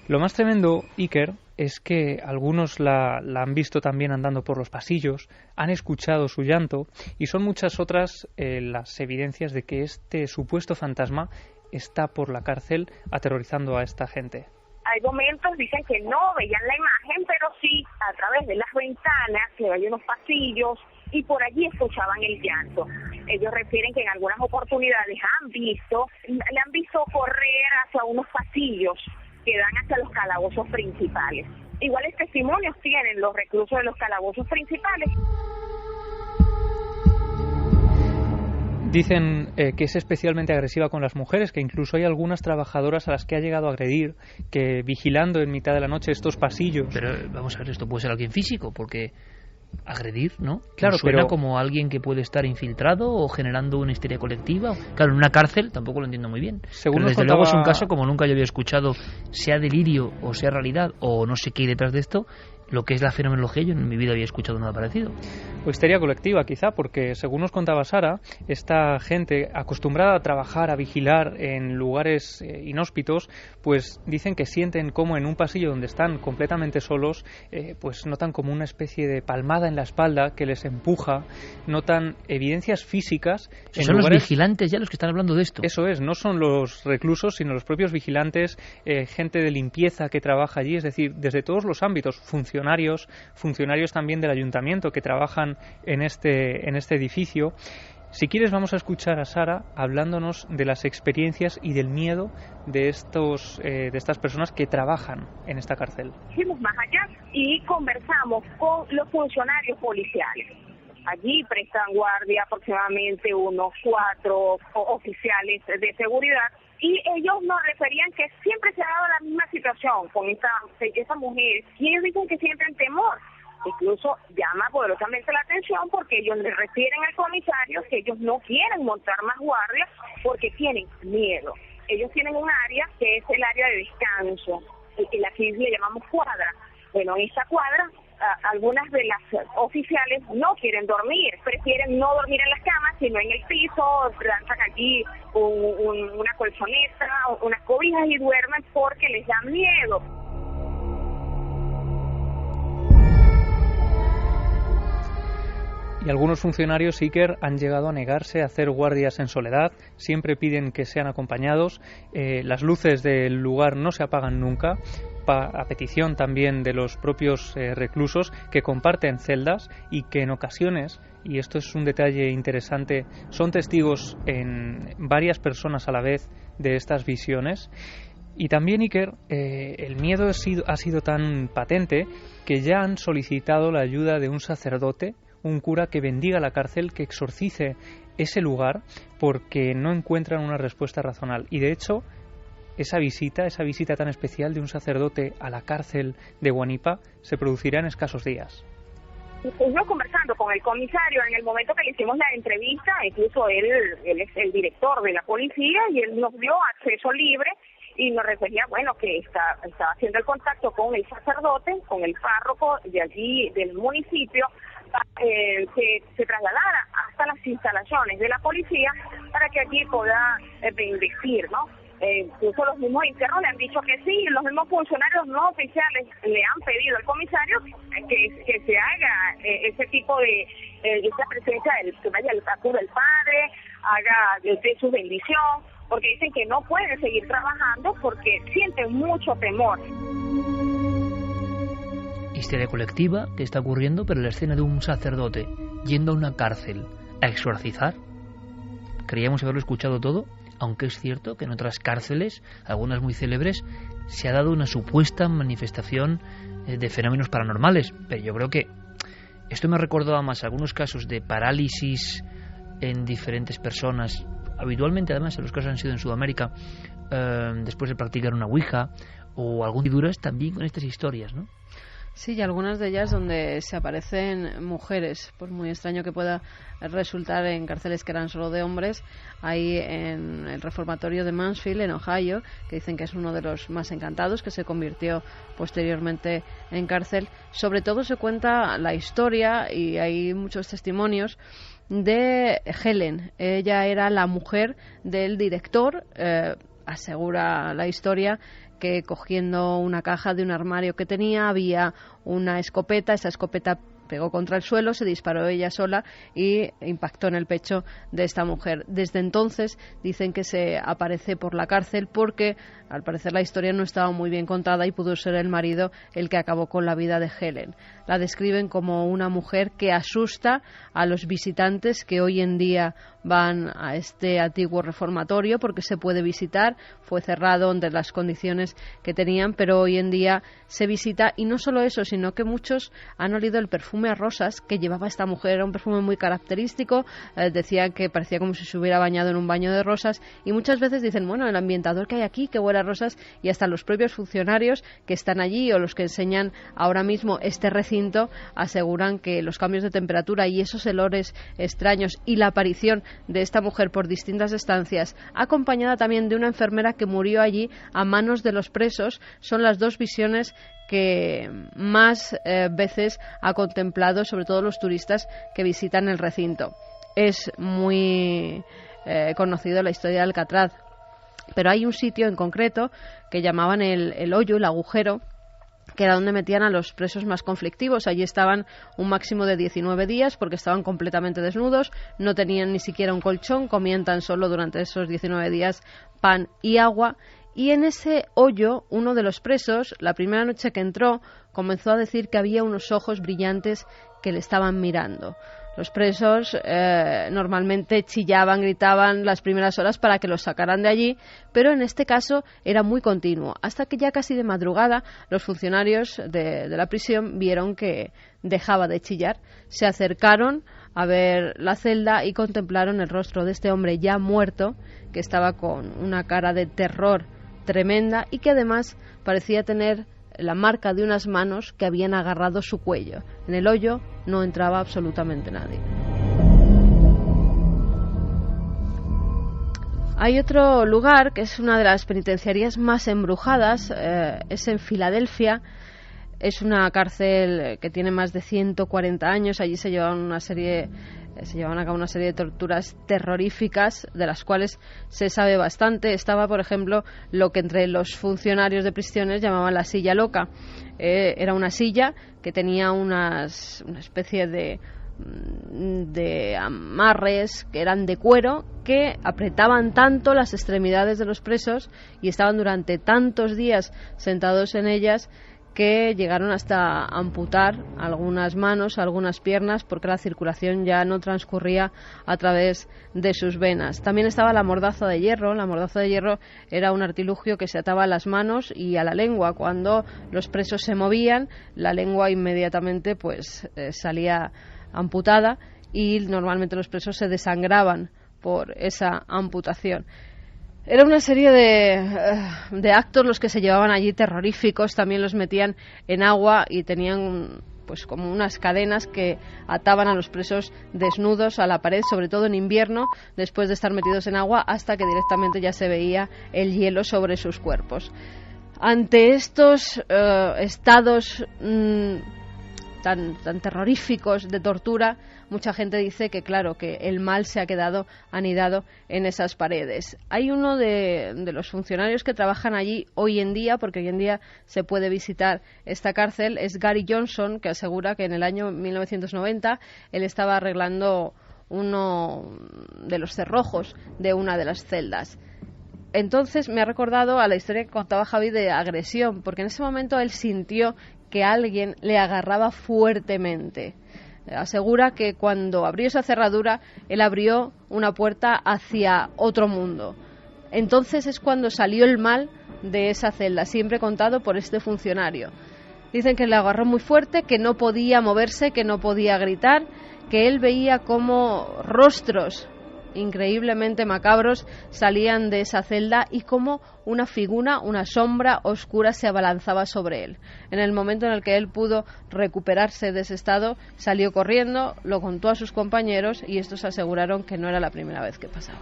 Lo más tremendo, Iker, es que algunos la han visto también andando por los pasillos, han escuchado su llanto y son muchas otras las evidencias de que este supuesto fantasma está por la cárcel aterrorizando a esta gente. Hay momentos, dicen que no veían la imagen, pero sí a través de las ventanas, que hay unos pasillos, y por allí escuchaban el llanto. Ellos refieren que en algunas oportunidades le han visto correr hacia unos pasillos que dan hacia los calabozos principales. Iguales testimonios tienen los reclusos de los calabozos principales. Dicen que es especialmente agresiva con las mujeres, que incluso hay algunas trabajadoras a las que ha llegado a agredir, que vigilando en mitad de la noche estos pasillos. Pero vamos a ver, esto puede ser alguien físico, porque agredir, ¿no? Claro, suena pero como alguien que puede estar infiltrado o generando una histeria colectiva. Claro, en una cárcel tampoco lo entiendo muy bien. Según pero desde luego es un caso como nunca yo había escuchado, sea delirio o sea realidad o no sé qué hay detrás de esto. Lo que es la fenomenología, yo en mi vida había escuchado nada parecido. O histeria colectiva, quizá, porque según nos contaba Sara, esta gente acostumbrada a trabajar, a vigilar en lugares inhóspitos, pues dicen que sienten como en un pasillo donde están completamente solos, pues notan como una especie de palmada en la espalda que les empuja, notan evidencias físicas. Son lugares... los vigilantes ya los que están hablando de esto. Eso es, no son los reclusos, sino los propios vigilantes, gente de limpieza que trabaja allí, es decir, desde todos los ámbitos, funcionarios también del ayuntamiento que trabajan en este edificio. Si quieres vamos a escuchar a Sara hablándonos de las experiencias y del miedo de estas personas que trabajan en esta cárcel. Fuimos más allá y conversamos con los funcionarios policiales. Allí prestan guardia aproximadamente unos 4 oficiales de seguridad. Y ellos nos referían que siempre se ha dado la misma situación con esa mujer. Y ellos dicen que sienten temor. Incluso llama poderosamente la atención porque ellos le refieren al comisario que ellos no quieren montar más guardias porque tienen miedo. Ellos tienen un área que es el área de descanso, que aquí le llamamos cuadra. Bueno, en esa cuadra algunas de las oficiales no quieren dormir, prefieren no dormir en las camas, sino en el piso, lanzan allí una colchoneta, unas cobijas y duermen porque les da miedo. Y algunos funcionarios, Iker, han llegado a negarse a hacer guardias en soledad, siempre piden que sean acompañados, las luces del lugar no se apagan nunca, a petición también de los propios reclusos que comparten celdas y que en ocasiones, y esto es un detalle interesante, son testigos en varias personas a la vez de estas visiones. Y también, Iker, el miedo ha sido tan patente que ya han solicitado la ayuda de un sacerdote, un cura que bendiga la cárcel, que exorcice ese lugar porque no encuentran una respuesta razonable. Y de hecho, esa visita tan especial de un sacerdote a la cárcel de Guanipa se producirá en escasos días. Estuvimos conversando con el comisario en el momento que le hicimos la entrevista, incluso él es el director de la policía y él nos dio acceso libre y nos refería, bueno, que estaba haciendo el contacto con el sacerdote, con el párroco de allí del municipio, que se trasladara hasta las instalaciones de la policía para que allí pueda bendecir, ¿no? Incluso los mismos internos le han dicho que sí, los mismos funcionarios no oficiales le han pedido al comisario que se haga ese tipo de esa presencia que vaya el padre, haga de su bendición, porque dicen que no pueden seguir trabajando porque sienten mucho temor. Histeria colectiva que está ocurriendo, pero la escena de un sacerdote yendo a una cárcel a exorcizar. Creíamos haberlo escuchado todo, aunque es cierto que en otras cárceles, algunas muy célebres, se ha dado una supuesta manifestación de fenómenos paranormales. Pero yo creo que esto me ha recordado más algunos casos de parálisis en diferentes personas. Habitualmente, además, los casos han sido en Sudamérica, después de practicar una ouija o algún duras también con estas historias, ¿no? Sí, y algunas de ellas donde se aparecen mujeres, por muy extraño que pueda resultar en cárceles que eran solo de hombres. Ahí en el reformatorio de Mansfield, en Ohio, que dicen que es uno de los más encantados, que se convirtió posteriormente en cárcel. Sobre todo se cuenta la historia, y hay muchos testimonios, de Helen. Ella era la mujer del director, asegura la historia, que cogiendo una caja de un armario que tenía había una escopeta. Esa escopeta pegó contra el suelo, se disparó ella sola y impactó en el pecho de esta mujer. Desde entonces dicen que se aparece por la cárcel porque al parecer la historia no estaba muy bien contada y pudo ser el marido el que acabó con la vida de Helen. La describen como una mujer que asusta a los visitantes que hoy en día van a este antiguo reformatorio porque se puede visitar. Fue cerrado entre las condiciones que tenían, pero hoy en día se visita, y no solo eso, sino que muchos han olido el perfume a rosas que llevaba esta mujer. Era un perfume muy característico, decían que parecía como si se hubiera bañado en un baño de rosas, y muchas veces dicen, bueno, el ambientador que hay aquí, que huele a rosas, y hasta los propios funcionarios que están allí o los que enseñan ahora mismo este recinto aseguran que los cambios de temperatura y esos olores extraños y la aparición de esta mujer por distintas estancias, acompañada también de una enfermera que murió allí a manos de los presos, son las dos visiones que más veces ha contemplado, sobre todo los turistas que visitan el recinto. Es muy conocido la historia de Alcatraz, pero hay un sitio en concreto que llamaban el hoyo, el agujero, que era donde metían a los presos más conflictivos. Allí estaban un máximo de 19 días porque estaban completamente desnudos, no tenían ni siquiera un colchón, comían tan solo durante esos 19 días pan y agua. Y en ese hoyo, uno de los presos, la primera noche que entró, comenzó a decir que había unos ojos brillantes que le estaban mirando. Los presos normalmente chillaban, gritaban las primeras horas para que los sacaran de allí, pero en este caso era muy continuo, hasta que ya casi de madrugada los funcionarios de la prisión vieron que dejaba de chillar. Se acercaron a ver la celda y contemplaron el rostro de este hombre ya muerto, que estaba con una cara de terror tremenda y que además parecía tener la marca de unas manos que habían agarrado su cuello. En el hoyo no entraba absolutamente nadie. Hay otro lugar que es una de las penitenciarías más embrujadas, es en Filadelfia. Es una cárcel que tiene más de 140 años. Allí se llevaban a cabo una serie de torturas terroríficas, de las cuales se sabe bastante. Estaba, por ejemplo, lo que entre los funcionarios de prisiones llamaban la silla loca. Era una silla que tenía una especie de amarres que eran de cuero, que apretaban tanto las extremidades de los presos y estaban durante tantos días sentados en ellas que llegaron hasta amputar algunas manos, algunas piernas, porque la circulación ya no transcurría a través de sus venas. También estaba la mordaza de hierro. La mordaza de hierro era un artilugio que se ataba a las manos y a la lengua. Cuando los presos se movían, la lengua inmediatamente salía amputada y normalmente los presos se desangraban por esa amputación. Era una serie de actos los que se llevaban allí terroríficos. También los metían en agua y tenían como unas cadenas que ataban a los presos desnudos a la pared, sobre todo en invierno, después de estar metidos en agua, hasta que directamente ya se veía el hielo sobre sus cuerpos. Ante estos estados tan terroríficos de tortura, mucha gente dice que claro, que el mal se ha quedado anidado en esas paredes. Hay uno de los funcionarios que trabajan allí hoy en día, porque hoy en día se puede visitar esta cárcel, es Gary Johnson, que asegura que en el año 1990 él estaba arreglando uno de los cerrojos de una de las celdas. Entonces me ha recordado a la historia que contaba Javi de agresión, porque en ese momento él sintió que alguien le agarraba fuertemente. Asegura que cuando abrió esa cerradura, él abrió una puerta hacia otro mundo. Entonces es cuando salió el mal de esa celda, siempre contado por este funcionario. Dicen que le agarró muy fuerte, que no podía moverse, que no podía gritar, que él veía como rostros increíblemente macabros salían de esa celda y como una figura, una sombra oscura se abalanzaba sobre él. En el momento en el que él pudo recuperarse de ese estado, salió corriendo, lo contó a sus compañeros y estos aseguraron que no era la primera vez que pasaba.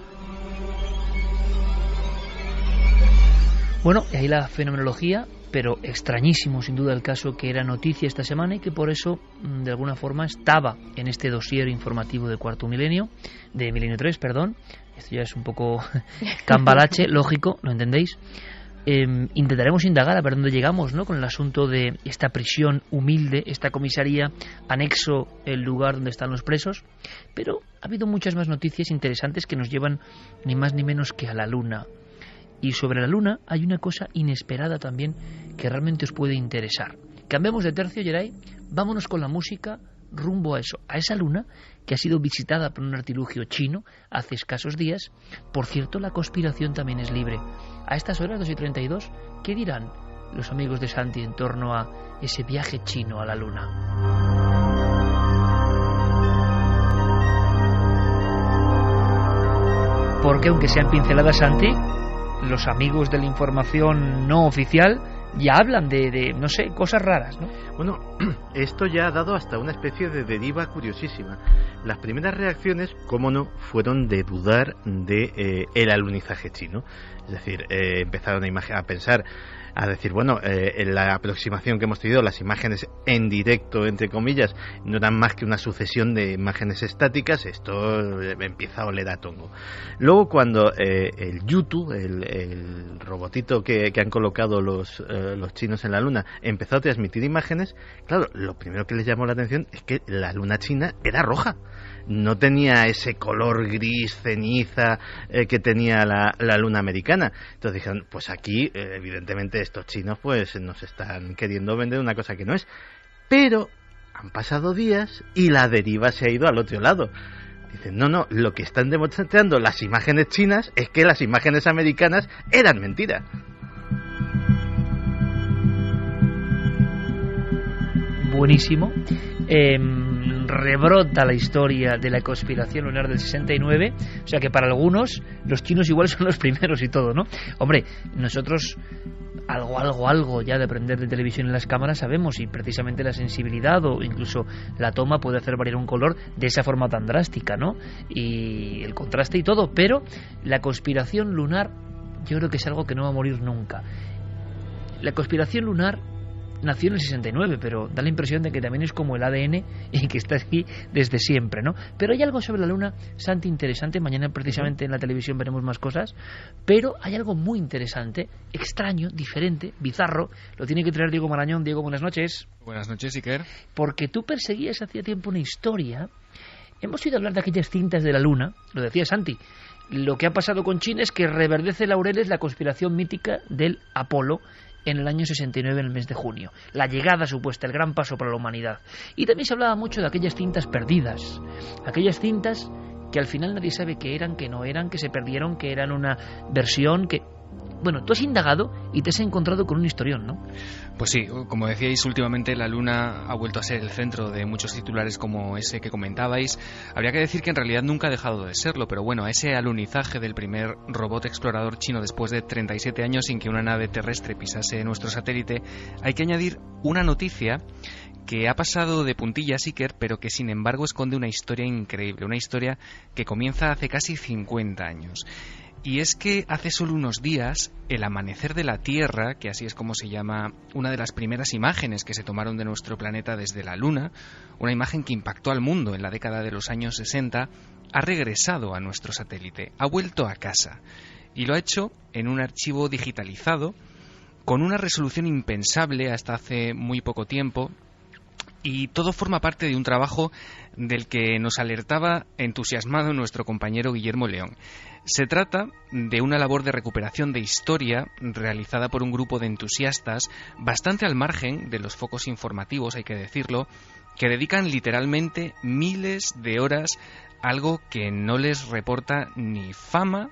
Bueno, y ahí la fenomenología, pero extrañísimo sin duda el caso que era noticia esta semana y que por eso de alguna forma estaba en este dossier informativo de Milenio 3, perdón. Esto ya es un poco cambalache, lógico, ¿lo entendéis? intentaremos indagar a ver dónde llegamos, ¿no?, con el asunto de esta prisión humilde, esta comisaría, anexo el lugar donde están los presos, pero ha habido muchas más noticias interesantes que nos llevan ni más ni menos que a la Luna. Y sobre la Luna hay una cosa inesperada también que realmente os puede interesar. Cambiamos de tercio, Geray, vámonos con la música rumbo a eso, a esa Luna que ha sido visitada por un artilugio chino hace escasos días. Por cierto, la conspiración también es libre. A estas horas, 2:32, ¿qué dirán los amigos de Santi en torno a ese viaje chino a la Luna? Porque aunque sean pinceladas, Santi, los amigos de la información no oficial ya hablan de no sé, cosas raras, ¿no? Bueno, esto ya ha dado hasta una especie de deriva curiosísima. Las primeras reacciones, cómo no, fueron de dudar de el alunizaje chino. Es decir, empezaron a pensar, a decir, bueno, en la aproximación que hemos tenido, las imágenes en directo, entre comillas, no eran más que una sucesión de imágenes estáticas. Esto empieza a oler a tongo. Luego, cuando el Yutu, el robotito que han colocado los chinos en la Luna, empezó a transmitir imágenes, claro, lo primero que les llamó la atención es que la Luna china era roja. No tenía ese color gris, ceniza que tenía la Luna americana. Entonces dijeron, pues aquí, evidentemente, estos chinos pues nos están queriendo vender una cosa que no es. Pero han pasado días y la deriva se ha ido al otro lado. Dicen, no, lo que están demostrando las imágenes chinas es que las imágenes americanas eran mentira. Buenísimo. Rebrota la historia de la conspiración lunar del 69, o sea que para algunos los chinos igual son los primeros y todo, ¿no? Hombre, nosotros algo ya de aprender de televisión en las cámaras sabemos, y precisamente la sensibilidad o incluso la toma puede hacer variar un color de esa forma tan drástica, ¿no? Y el contraste y todo, pero la conspiración lunar yo creo que es algo que no va a morir nunca. La conspiración lunar nació en el 69, pero da la impresión de que también es como el ADN y que está aquí desde siempre, ¿no? Pero hay algo sobre la Luna, Santi, interesante. Mañana precisamente en la televisión veremos más cosas, pero hay algo muy interesante, extraño, diferente, bizarro. Lo tiene que traer Diego Marañón. Diego, buenas noches. Buenas noches, Iker. Porque tú perseguías hacía tiempo una historia. Hemos oído hablar de aquellas cintas de la Luna, lo decía Santi. Lo que ha pasado con China es que reverdece laureles la conspiración mítica del Apolo en el año 69, en el mes de junio. La llegada supuesta, el gran paso para la humanidad. Y también se hablaba mucho de aquellas cintas perdidas. Aquellas cintas que al final nadie sabe qué eran, qué no eran, que se perdieron, que eran una versión, que... Bueno, tú has indagado y te has encontrado con un historión, ¿no? Pues sí, como decíais, últimamente la Luna ha vuelto a ser el centro de muchos titulares como ese que comentabais. Habría que decir que en realidad nunca ha dejado de serlo, pero bueno, a ese alunizaje del primer robot explorador chino después de 37 años sin que una nave terrestre pisase nuestro satélite, hay que añadir una noticia que ha pasado de puntillas, Iker, pero que sin embargo esconde una historia increíble, una historia que comienza hace casi 50 años. Y es que hace solo unos días, el amanecer de la Tierra, que así es como se llama una de las primeras imágenes que se tomaron de nuestro planeta desde la Luna, una imagen que impactó al mundo en la década de los años 60, ha regresado a nuestro satélite, ha vuelto a casa. Y lo ha hecho en un archivo digitalizado, con una resolución impensable hasta hace muy poco tiempo, y todo forma parte de un trabajo del que nos alertaba entusiasmado nuestro compañero Guillermo León. Se trata de una labor de recuperación de historia realizada por un grupo de entusiastas bastante al margen de los focos informativos, hay que decirlo, que dedican literalmente miles de horas a algo que no les reporta ni fama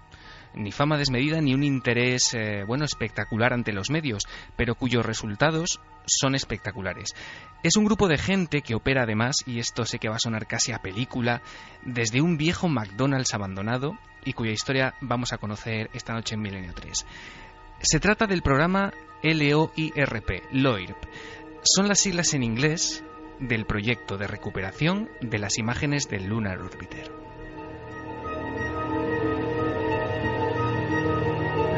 desmedida, ni un interés espectacular ante los medios, pero cuyos resultados son espectaculares. Es un grupo de gente que opera además, y esto sé que va a sonar casi a película, desde un viejo McDonald's abandonado y cuya historia vamos a conocer esta noche en Milenio 3. Se trata del programa LOIRP, LOIRP. Son las siglas en inglés del proyecto de recuperación de las imágenes del Lunar Orbiter.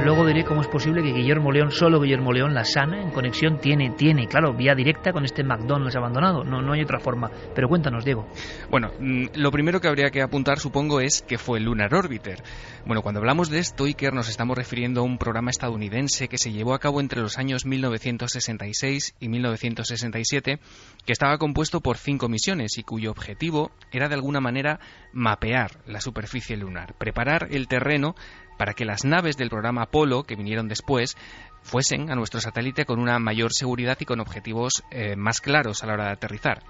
Luego diré cómo es posible que Guillermo León, solo Guillermo León, la sana, en conexión, tiene, claro, vía directa con este McDonald's abandonado. No hay otra forma. Pero cuéntanos, Diego. Bueno, lo primero que habría que apuntar, supongo, es que fue el Lunar Orbiter. Bueno, cuando hablamos de esto, Iker, nos estamos refiriendo a un programa estadounidense que se llevó a cabo entre los años 1966 y 1967, que estaba compuesto por 5 misiones y cuyo objetivo era de alguna manera mapear la superficie lunar, preparar el terreno para que las naves del programa Apolo, que vinieron después, fuesen a nuestro satélite con una mayor seguridad y con objetivos más claros a la hora de aterrizar.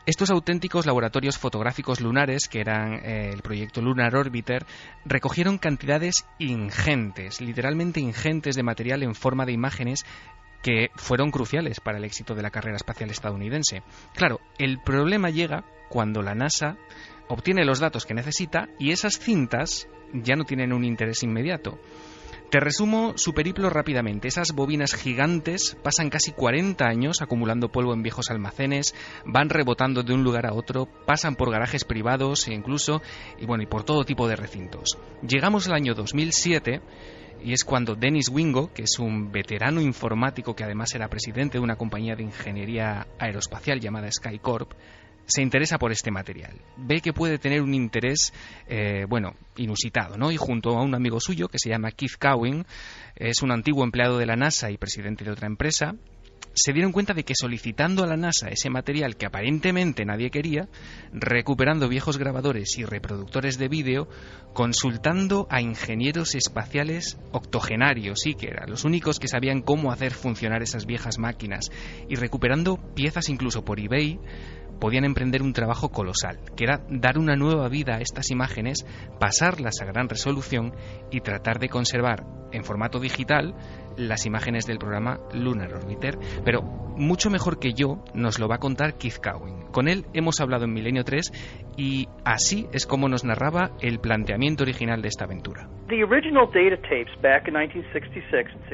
Estos auténticos laboratorios fotográficos lunares, que eran el proyecto Lunar Orbiter, recogieron cantidades ingentes, literalmente ingentes, de material en forma de imágenes que fueron cruciales para el éxito de la carrera espacial estadounidense. Claro, el problema llega cuando la NASA obtiene los datos que necesita y esas cintas ya no tienen un interés inmediato. Te resumo su periplo rápidamente. Esas bobinas gigantes pasan casi 40 años acumulando polvo en viejos almacenes, van rebotando de un lugar a otro, pasan por garajes privados e incluso, y por todo tipo de recintos. Llegamos al año 2007 y es cuando Dennis Wingo, que es un veterano informático que además era presidente de una compañía de ingeniería aeroespacial llamada SkyCorp, se interesa por este material. Ve que puede tener un interés, inusitado, ¿no? Y junto a un amigo suyo que se llama Keith Cowan, es un antiguo empleado de la NASA y presidente de otra empresa, se dieron cuenta de que solicitando a la NASA ese material que aparentemente nadie quería, recuperando viejos grabadores y reproductores de vídeo, consultando a ingenieros espaciales octogenarios, sí, que eran los únicos que sabían cómo hacer funcionar esas viejas máquinas, y recuperando piezas incluso por eBay, podían emprender un trabajo colosal, que era dar una nueva vida a estas imágenes, pasarlas a gran resolución y tratar de conservar en formato digital las imágenes del programa Lunar Orbiter. Pero mucho mejor que yo nos lo va a contar Keith Cowan. Con él hemos hablado en Milenio 3 y así es como nos narraba el planteamiento original de esta aventura.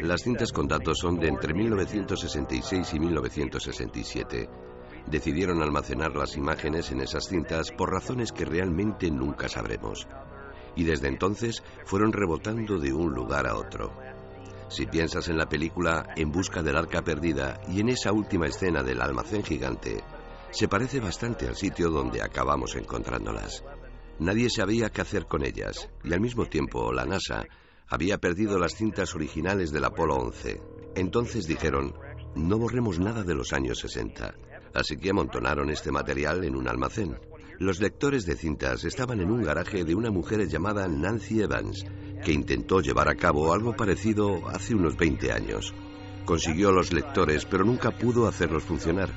Las cintas con datos son de entre 1966 y 1967. Decidieron almacenar las imágenes en esas cintas por razones que realmente nunca sabremos. Y desde entonces fueron rebotando de un lugar a otro. Si piensas en la película En busca del arca perdida y en esa última escena del almacén gigante, se parece bastante al sitio donde acabamos encontrándolas. Nadie sabía qué hacer con ellas y al mismo tiempo la NASA había perdido las cintas originales del Apolo 11. Entonces dijeron, no borremos nada de los años 60. Así que amontonaron este material en un almacén. Los lectores de cintas estaban en un garaje de una mujer llamada Nancy Evans, que intentó llevar a cabo algo parecido hace unos 20 años. Consiguió los lectores, pero nunca pudo hacerlos funcionar.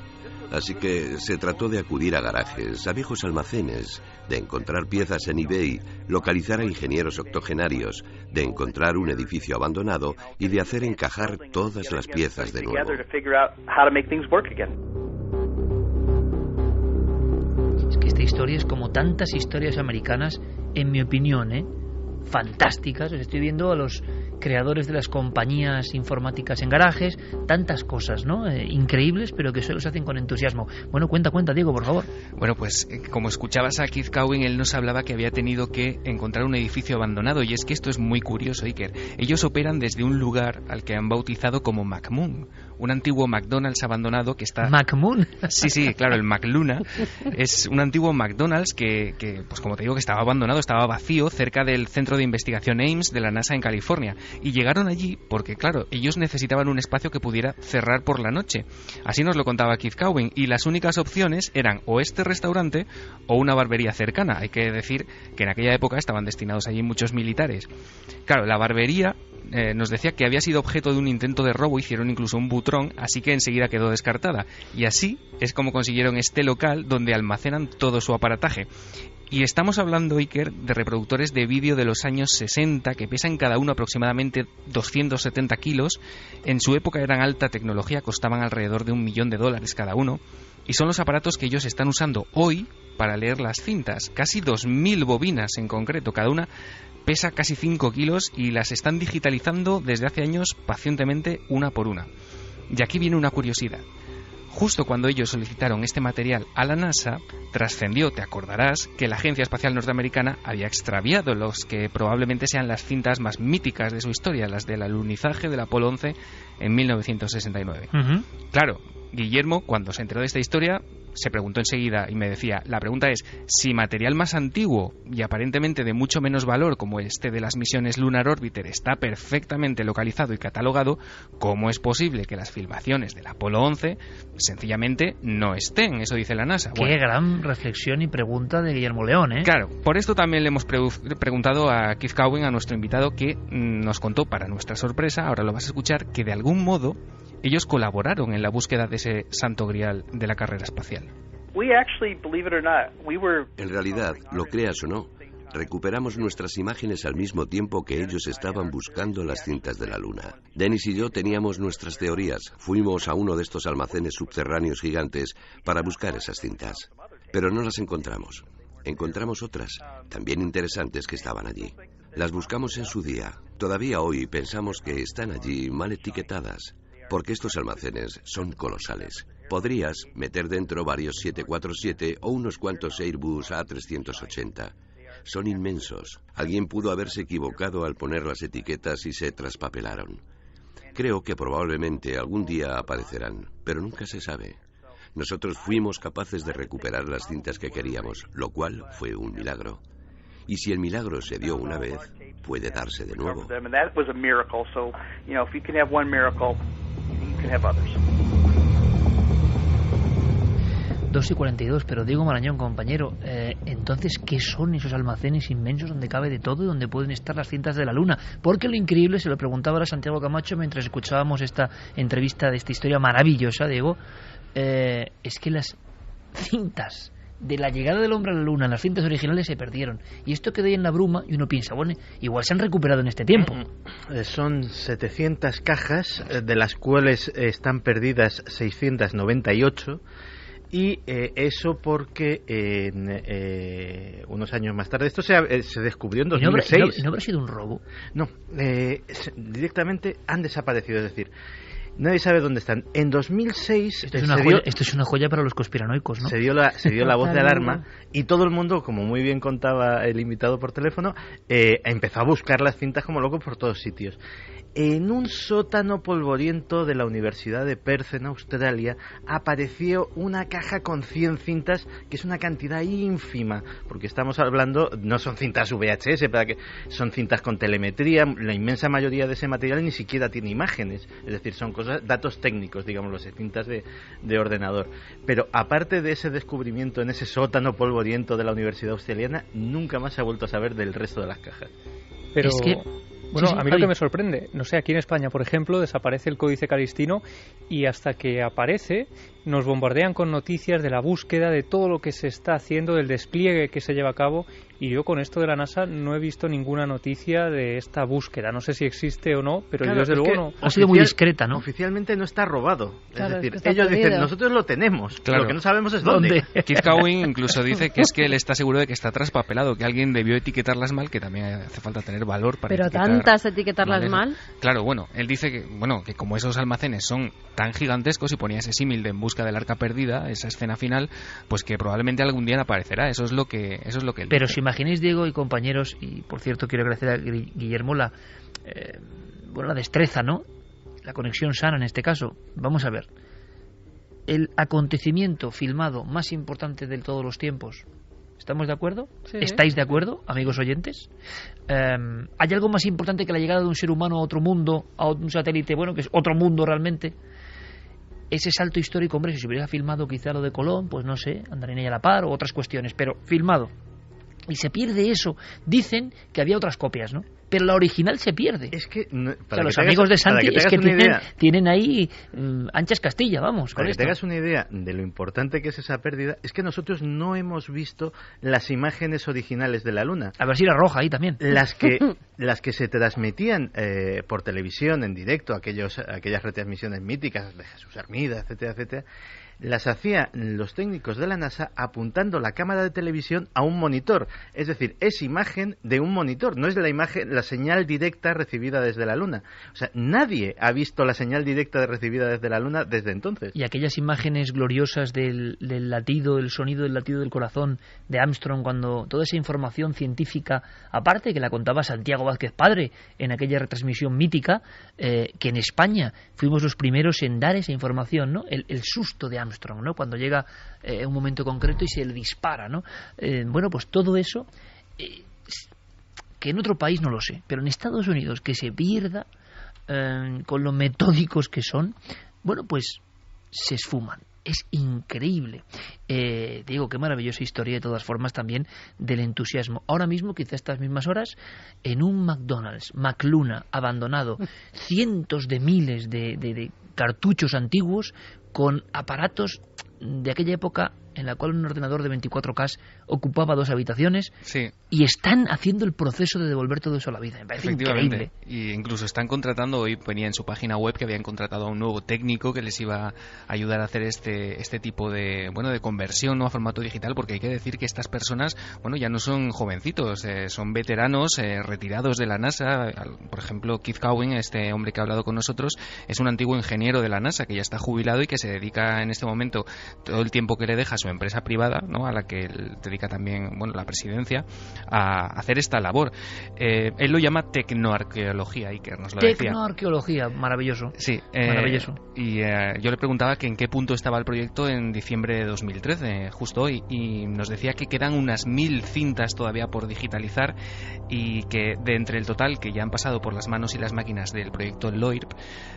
Así que se trató de acudir a garajes, a viejos almacenes, de encontrar piezas en eBay, localizar a ingenieros octogenarios, de encontrar un edificio abandonado y de hacer encajar todas las piezas de nuevo. Esta historia es como tantas historias americanas, en mi opinión, fantásticas. Os estoy viendo a los creadores de las compañías informáticas en garajes, tantas cosas, ¿no? Increíbles, pero que solo se hacen con entusiasmo. Bueno, cuenta, Diego, por favor. Bueno, pues como escuchabas a Keith Cowan, él nos hablaba que había tenido que encontrar un edificio abandonado, y es que esto es muy curioso, Iker. Ellos operan desde un lugar al que han bautizado como McMoon, un antiguo McDonald's abandonado que está... ¿McMoon? Sí, claro, el McLuna. Es un antiguo McDonald's que, pues como te digo, que estaba abandonado, estaba vacío, cerca del centro de investigación Ames de la NASA en California. Y llegaron allí porque, claro, ellos necesitaban un espacio que pudiera cerrar por la noche. Así nos lo contaba Keith Cowan. Y las únicas opciones eran o este restaurante o una barbería cercana. Hay que decir que en aquella época estaban destinados allí muchos militares. Claro, la barbería nos decía que había sido objeto de un intento de robo, hicieron incluso un butrón, así que enseguida quedó descartada. Y así es como consiguieron este local donde almacenan todo su aparataje. Y estamos hablando, Iker, de reproductores de vídeo de los años 60 que pesan cada uno aproximadamente 270 kilos. En su época eran alta tecnología, costaban alrededor de $1 millón cada uno. Y son los aparatos que ellos están usando hoy para leer las cintas. Casi 2.000 bobinas en concreto, cada una pesa casi 5 kilos y las están digitalizando desde hace años pacientemente una por una. Y aquí viene una curiosidad. Justo cuando ellos solicitaron este material a la NASA, trascendió, te acordarás, que la Agencia Espacial Norteamericana había extraviado los que probablemente sean las cintas más míticas de su historia, las del alunizaje del Apolo 11 en 1969. Claro, Guillermo, cuando se enteró de esta historia, se preguntó enseguida y me decía, la pregunta es, si material más antiguo y aparentemente de mucho menos valor como este de las misiones Lunar Orbiter está perfectamente localizado y catalogado, ¿cómo es posible que las filmaciones del Apolo 11 sencillamente no estén? Eso dice la NASA. Qué gran reflexión y pregunta de Guillermo León, ¿eh? Claro, por esto también le hemos preguntado a Keith Cowen, a nuestro invitado, que nos contó, para nuestra sorpresa, ahora lo vas a escuchar, que de algún modo ellos colaboraron en la búsqueda de ese santo grial de la carrera espacial. En realidad, lo creas o no, recuperamos nuestras imágenes al mismo tiempo que ellos estaban buscando las cintas de la Luna. Dennis y yo teníamos nuestras teorías. Fuimos a uno de estos almacenes subterráneos gigantes para buscar esas cintas, pero no las encontramos. Encontramos otras, también interesantes, que estaban allí. Las buscamos en su día. Todavía hoy pensamos que están allí mal etiquetadas, porque estos almacenes son colosales. Podrías meter dentro varios 747 o unos cuantos Airbus A380. Son inmensos. Alguien pudo haberse equivocado al poner las etiquetas y se traspapelaron. Creo que probablemente algún día aparecerán, pero nunca se sabe. Nosotros fuimos capaces de recuperar las cintas que queríamos, lo cual fue un milagro. Y si el milagro se dio una vez, puede darse de nuevo. 2:42, pero Diego Marañón, compañero, entonces, ¿qué son esos almacenes inmensos donde cabe de todo y donde pueden estar las cintas de la Luna? Porque lo increíble, se lo preguntaba ahora Santiago Camacho mientras escuchábamos esta entrevista de esta historia maravillosa, Diego, es que las cintas de la llegada del hombre a la Luna, las cintas originales se perdieron. Y esto quedó ahí en la bruma y uno piensa, bueno, igual se han recuperado en este tiempo. Son 700 cajas, de las cuales están perdidas 698. Y eso porque unos años más tarde, esto se descubrió en 2006. ¿No habrá sido un robo? No, directamente han desaparecido, es decir, nadie sabe dónde están. En 2006... Esto es una joya para los conspiranoicos, ¿no? Se dio la voz de alarma y todo el mundo, como muy bien contaba el invitado por teléfono, empezó a buscar las cintas como loco por todos sitios. En un sótano polvoriento de la Universidad de Perth, en Australia, apareció una caja con 100 cintas, que es una cantidad ínfima, porque estamos hablando, no son cintas VHS, son cintas con telemetría. La inmensa mayoría de ese material ni siquiera tiene imágenes, es decir, son datos técnicos, digámoslo así, cintas de ordenador. Pero aparte de ese descubrimiento en ese sótano polvoriento de la Universidad Australiana, nunca más se ha vuelto a saber del resto de las cajas. Pero... Es que... Bueno, a mí lo que me sorprende, no sé, aquí en España, por ejemplo, desaparece el Códice Calistino y hasta que aparece nos bombardean con noticias de la búsqueda, de todo lo que se está haciendo, del despliegue que se lleva a cabo, y yo con esto de la NASA no he visto ninguna noticia de esta búsqueda. No sé si existe o no, pero claro, yo desde luego no. Ha sido muy discreta, ¿no? Oficialmente no está robado. Claro, es decir, es que ellos perdido. dicen, nosotros lo tenemos, claro. Lo que no sabemos es dónde. Keith Cowen incluso dice que es que él está seguro de que está traspapelado, que alguien debió etiquetarlas mal, que también hace falta tener valor para Pero etiquetar tantas etiquetarlas mal. Claro, bueno, él dice que como esos almacenes son tan gigantescos, y ponía ese símil de En busca del arca perdida, esa escena final, pues que probablemente algún día aparecerá. Eso es lo que él Pero dice. si imagináis, Diego y compañeros, y por cierto quiero agradecer a Guillermo la destreza, ¿no? La conexión sana en este caso. Vamos a ver. El acontecimiento filmado más importante de todos los tiempos. ¿Estamos de acuerdo? Sí. ¿Estáis de acuerdo, amigos oyentes? ¿Hay algo más importante que la llegada de un ser humano a otro mundo, a un satélite, bueno, que es otro mundo realmente? Ese salto histórico, hombre, si se hubiera filmado quizá lo de Colón, pues no sé, andarían ahí a la par o otras cuestiones, pero filmado. Y se pierde eso. Dicen que había otras copias, ¿no? Pero la original se pierde. Es que... los amigos de Santi es que tienen ahí anchas Castilla, vamos. Para que te hagas una idea de lo importante que es esa pérdida, es que nosotros no hemos visto las imágenes originales de la Luna. A ver si era roja ahí también. Las que se transmitían por televisión en directo, aquellas retransmisiones míticas de Jesús Hermida, etcétera, etcétera, las hacían los técnicos de la NASA apuntando la cámara de televisión a un monitor. Es decir, es imagen de un monitor, no es la señal directa recibida desde la Luna. O sea, nadie ha visto la señal directa recibida desde la Luna desde entonces. Y aquellas imágenes gloriosas del latido, el sonido del latido del corazón de Armstrong, cuando toda esa información científica, aparte que la contaba Santiago Vázquez Padre en aquella retransmisión mítica, que en España fuimos los primeros en dar esa información, ¿no? El susto de Armstrong, ¿no? Cuando llega un momento concreto y se le dispara, ¿no? Bueno, pues todo eso, que en otro país no lo sé, pero en Estados Unidos que se pierda con lo metódicos que son, bueno, pues se esfuman. Es increíble. Digo, qué maravillosa historia de todas formas también del entusiasmo. Ahora mismo, quizá a estas mismas horas, en un McDonald's, McLuna, abandonado, cientos de miles de cartuchos antiguos con aparatos de aquella época en la cual un ordenador de 24K ocupaba 2 habitaciones, sí, y están haciendo el proceso de devolver todo eso a la vida. Me parece increíble. Y incluso están contratando, hoy venía en su página web que habían contratado a un nuevo técnico que les iba a ayudar a hacer este tipo de conversión, ¿no?, a formato digital, porque hay que decir que estas personas, bueno, ya no son jovencitos, son veteranos retirados de la NASA. Por ejemplo, Keith Cowan, este hombre que ha hablado con nosotros, es un antiguo ingeniero de la NASA que ya está jubilado y que se dedica en este momento todo el tiempo que le deja su empresa privada, ¿no?, a la que él dedica también, bueno, la presidencia, a hacer esta labor. Él lo llama tecnoarqueología, Iker, nos lo decía. Tecnoarqueología, maravilloso. Sí, maravilloso. Y yo le preguntaba que en qué punto estaba el proyecto en diciembre de 2013, justo hoy, y nos decía que quedan unas 1000 cintas todavía por digitalizar, y que de entre el total que ya han pasado por las manos y las máquinas del proyecto LOIRP,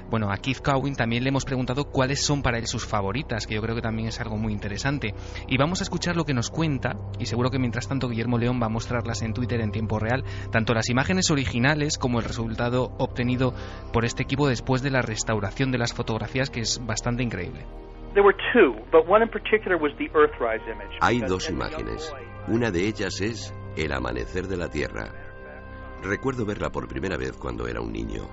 bueno, a Keith Cowan también le hemos preguntado cuáles son para él sus favoritas, que yo creo que también es algo muy interesante. Y vamos a escuchar lo que nos cuenta, y seguro que mientras tanto Guillermo León va a mostrarlas en Twitter en tiempo real, tanto las imágenes originales como el resultado obtenido por este equipo después de la restauración de las fotografías, que es bastante increíble. Hay 2 imágenes. Una de ellas es el amanecer de la Tierra. Recuerdo verla por primera vez cuando era un niño.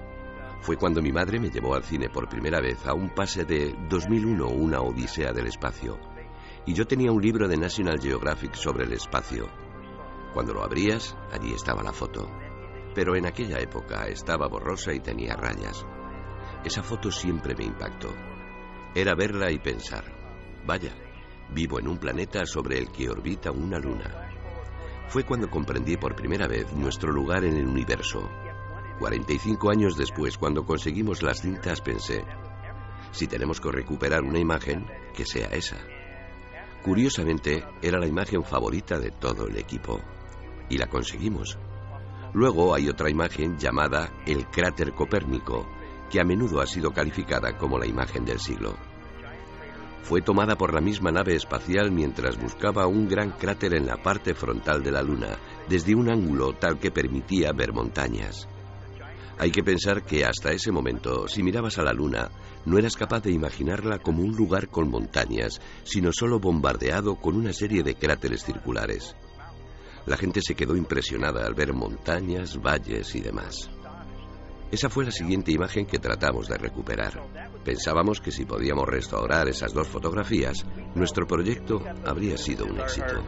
Fue cuando mi madre me llevó al cine por primera vez a un pase de 2001, una odisea del espacio. Y yo tenía un libro de National Geographic sobre el espacio. Cuando lo abrías, allí estaba la foto. Pero en aquella época estaba borrosa y tenía rayas. Esa foto siempre me impactó. Era verla y pensar, vaya, vivo en un planeta sobre el que orbita una luna. Fue cuando comprendí por primera vez nuestro lugar en el universo. 45 años después, cuando conseguimos las cintas, pensé, si tenemos que recuperar una imagen, que sea esa. Curiosamente, era la imagen favorita de todo el equipo. Y la conseguimos. Luego hay otra imagen llamada el cráter Copérnico, que a menudo ha sido calificada como la imagen del siglo. Fue tomada por la misma nave espacial mientras buscaba un gran cráter en la parte frontal de la Luna, desde un ángulo tal que permitía ver montañas. Hay que pensar que hasta ese momento, si mirabas a la Luna, no eras capaz de imaginarla como un lugar con montañas, sino solo bombardeado con una serie de cráteres circulares. La gente se quedó impresionada al ver montañas, valles y demás. Esa fue la siguiente imagen que tratamos de recuperar. Pensábamos que si podíamos restaurar esas 2 fotografías, nuestro proyecto habría sido un éxito.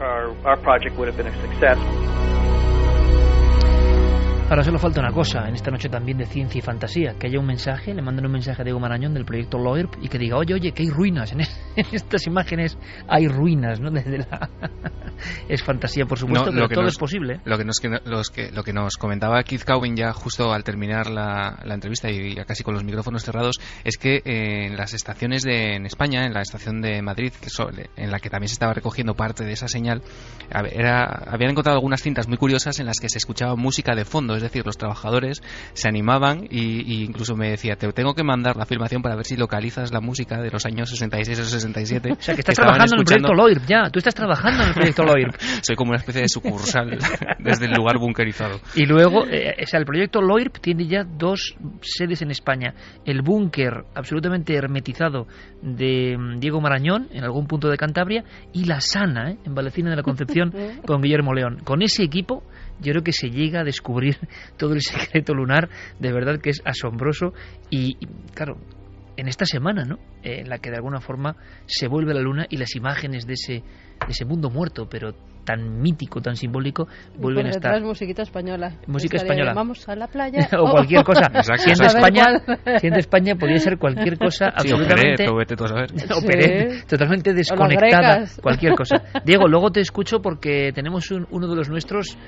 Ahora solo falta una cosa, en esta noche también de ciencia y fantasía, que haya un mensaje, le manden un mensaje a Diego Marañón del proyecto LOIRP y que diga, oye, que hay ruinas, en estas imágenes hay ruinas, ¿no? Desde la... Es fantasía, por supuesto, pero todo es posible. Lo que nos comentaba Keith Cowan ya justo al terminar la entrevista y ya casi con los micrófonos cerrados, es que en las estaciones en España, en la estación de Madrid, en la que también se estaba recogiendo parte de esa señal, habían encontrado algunas cintas muy curiosas en las que se escuchaba música de fondo, es decir, los trabajadores se animaban y incluso me decía, te tengo que mandar la filmación para ver si localizas la música de los años 66 o 67. O sea, que estás trabajando en el proyecto LOIRP ya, tú estás trabajando en el proyecto LOIRP. Soy como una especie de sucursal desde el lugar bunkerizado. Y luego, el proyecto LOIRP tiene ya 2 sedes en España. El búnker absolutamente hermetizado de Diego Marañón, en algún punto de Cantabria, y la Sana, en Valecina de la Concepción, con Guillermo León. Con ese equipo, yo creo que se llega a descubrir todo el secreto lunar, de verdad que es asombroso. Y claro, en esta semana, ¿no? En la que de alguna forma se vuelve la luna y las imágenes de ese mundo muerto, pero tan mítico, tan simbólico, vuelven a estar. Musiquita española. Música española. Vamos a la playa. O cualquier cosa. Exacto. Siendo España podría ser cualquier cosa absolutamente. Totalmente desconectada. Cualquier cosa. Diego, luego te escucho porque tenemos uno de los nuestros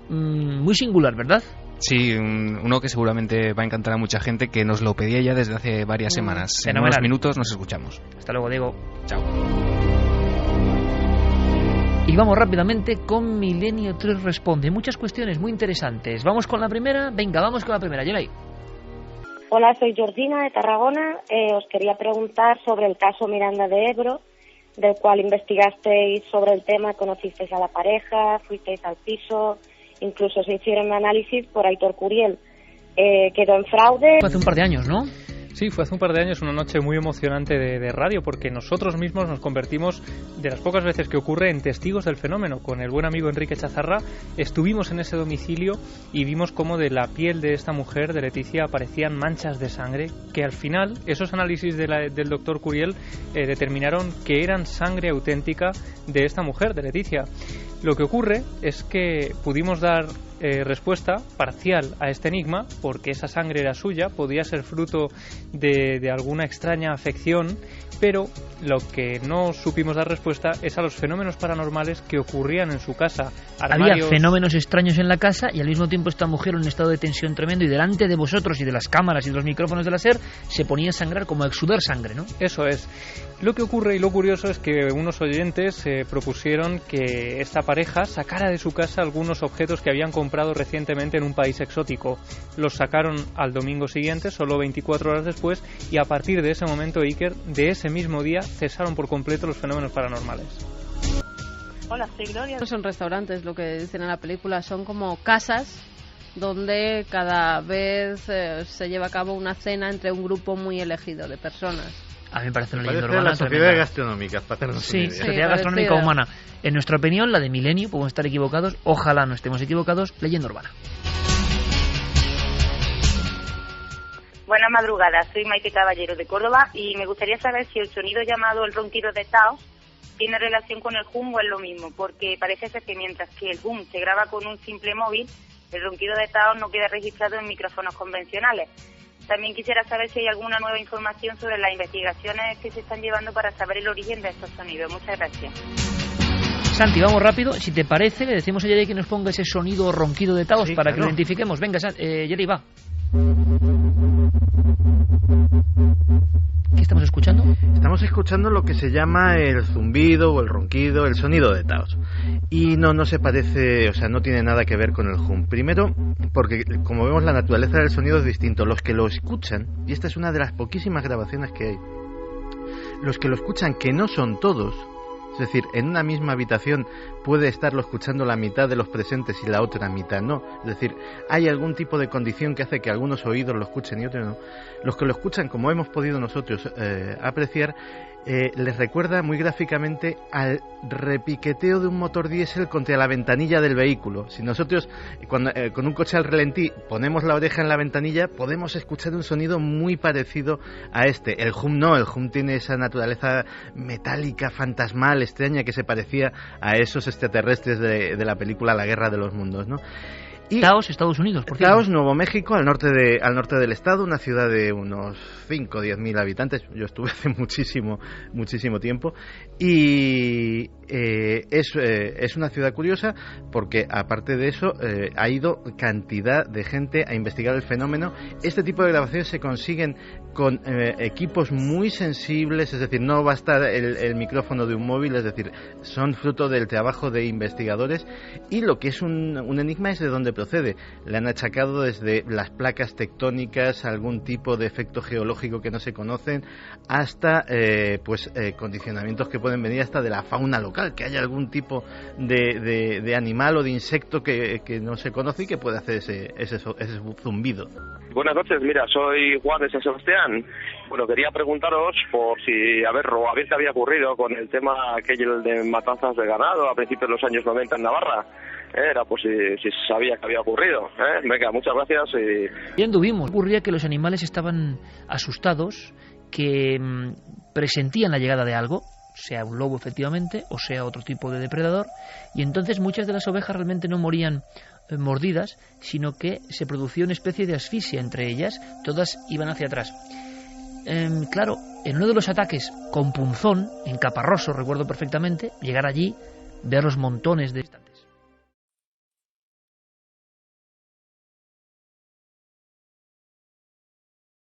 muy singular, ¿verdad? Sí, uno que seguramente va a encantar a mucha gente, que nos lo pedía ya desde hace varias semanas. Fenomenal. En unos minutos nos escuchamos. Hasta luego, Diego. Chao. Y vamos rápidamente con Milenio 3 Responde. Muchas cuestiones muy interesantes. Vamos con la primera. Venga, vamos con la primera. Yelay. Hola, soy Georgina de Tarragona. Os quería preguntar sobre el caso Miranda de Ebro, del cual investigasteis sobre el tema, conocisteis a la pareja, fuisteis al piso, incluso se hicieron análisis por Aitor Curiel. Quedó en fraude. Hace un par de años, ¿no? Sí, fue hace un par de años, una noche muy emocionante de radio, porque nosotros mismos nos convertimos, de las pocas veces que ocurre, en testigos del fenómeno. Con el buen amigo Enrique Chazarra estuvimos en ese domicilio y vimos cómo de la piel de esta mujer, de Leticia, aparecían manchas de sangre, que al final esos análisis del doctor Curiel determinaron que eran sangre auténtica de esta mujer, de Leticia. Lo que ocurre es que pudimos dar respuesta parcial a este enigma, porque esa sangre era suya, podía ser fruto de alguna extraña afección, pero lo que no supimos dar respuesta es a los fenómenos paranormales que ocurrían en su casa. Había fenómenos extraños en la casa y al mismo tiempo esta mujer en un estado de tensión tremendo, y delante de vosotros y de las cámaras y de los micrófonos de la SER se ponía a sangrar, como a exudar sangre, ¿no? Eso es. Lo que ocurre y lo curioso es que unos oyentes propusieron que esta pareja sacara de su casa algunos objetos que habían comprado recientemente en un país exótico. Los sacaron al domingo siguiente, solo 24 horas después, y a partir de ese momento, Iker, de ese mismo día, cesaron por completo los fenómenos paranormales. Hola, soy Gloria. No son restaurantes, lo que dicen en la película, son como casas donde cada vez se lleva a cabo una cena entre un grupo muy elegido de personas. A mí me parece una leyenda urbana. Las sociedades gastronómicas, para hacernos una idea. Sociedad gastronómica humana. En nuestra opinión, la de Milenio, podemos estar equivocados, ojalá no estemos equivocados, leyenda urbana. Buenas madrugadas, soy Maite Caballero de Córdoba y me gustaría saber si el sonido llamado el ronquido de Taos tiene relación con el hum o es lo mismo, porque parece ser que mientras que el hum se graba con un simple móvil, el ronquido de Taos no queda registrado en micrófonos convencionales. También quisiera saber si hay alguna nueva información sobre las investigaciones que se están llevando para saber el origen de estos sonidos. Muchas gracias. Santi, vamos rápido. Si te parece, le decimos a Yeri que nos ponga ese sonido ronquido de Taos para que lo identifiquemos. Venga, Yeri, va. ¿Qué estamos escuchando? Estamos escuchando lo que se llama el zumbido o el ronquido, el sonido de Taos. Y no se parece, o sea, no tiene nada que ver con el hum. Primero, porque como vemos la naturaleza del sonido es distinto. Los que lo escuchan, y esta es una de las poquísimas grabaciones que hay, los que lo escuchan, que no son todos, es decir, en una misma habitación puede estarlo escuchando la mitad de los presentes y la otra mitad no. Es decir, hay algún tipo de condición que hace que algunos oídos lo escuchen y otros no. Los que lo escuchan, como hemos podido nosotros apreciar, les recuerda muy gráficamente al repiqueteo de un motor diésel contra la ventanilla del vehículo. Si nosotros con un coche al ralentí ponemos la oreja en la ventanilla, podemos escuchar un sonido muy parecido a este. El hum no, el hum tiene esa naturaleza metálica, fantasmal, extraña, que se parecía a esos extraterrestres de la película La Guerra de los Mundos, ¿no? Y Taos, Estados Unidos, por cierto. Taos, Nuevo México, al norte del estado, una ciudad de unos 5 o 10.000 habitantes. Yo estuve hace muchísimo tiempo. Y es una ciudad curiosa porque, aparte de eso, ha ido cantidad de gente a investigar el fenómeno. Este tipo de grabaciones se consiguen con equipos muy sensibles, es decir, no basta el micrófono de un móvil, es decir, son fruto del trabajo de investigadores. Y lo que es un enigma es de dónde procede. Le han achacado desde las placas tectónicas, algún tipo de efecto geológico que no se conocen, hasta condicionamientos que pueden venir hasta de la fauna local, que haya algún tipo de animal o de insecto que no se conoce y que puede hacer ese zumbido. Buenas noches, mira, soy Juan de San Sebastián. Bueno, quería preguntaros por si, a ver qué había ocurrido con el tema aquello de matanzas de ganado a principios de los años 90 en Navarra. Era pues si sabía que había ocurrido. Venga, muchas gracias. Y anduvimos. Ocurría que los animales estaban asustados que presentían la llegada de algo, sea un lobo efectivamente, o sea otro tipo de depredador, y entonces muchas de las ovejas realmente no morían mordidas, sino que se producía una especie de asfixia entre ellas, todas iban hacia atrás. Claro, en uno de los ataques con punzón, en Caparroso, recuerdo perfectamente, llegar allí, ver los montones de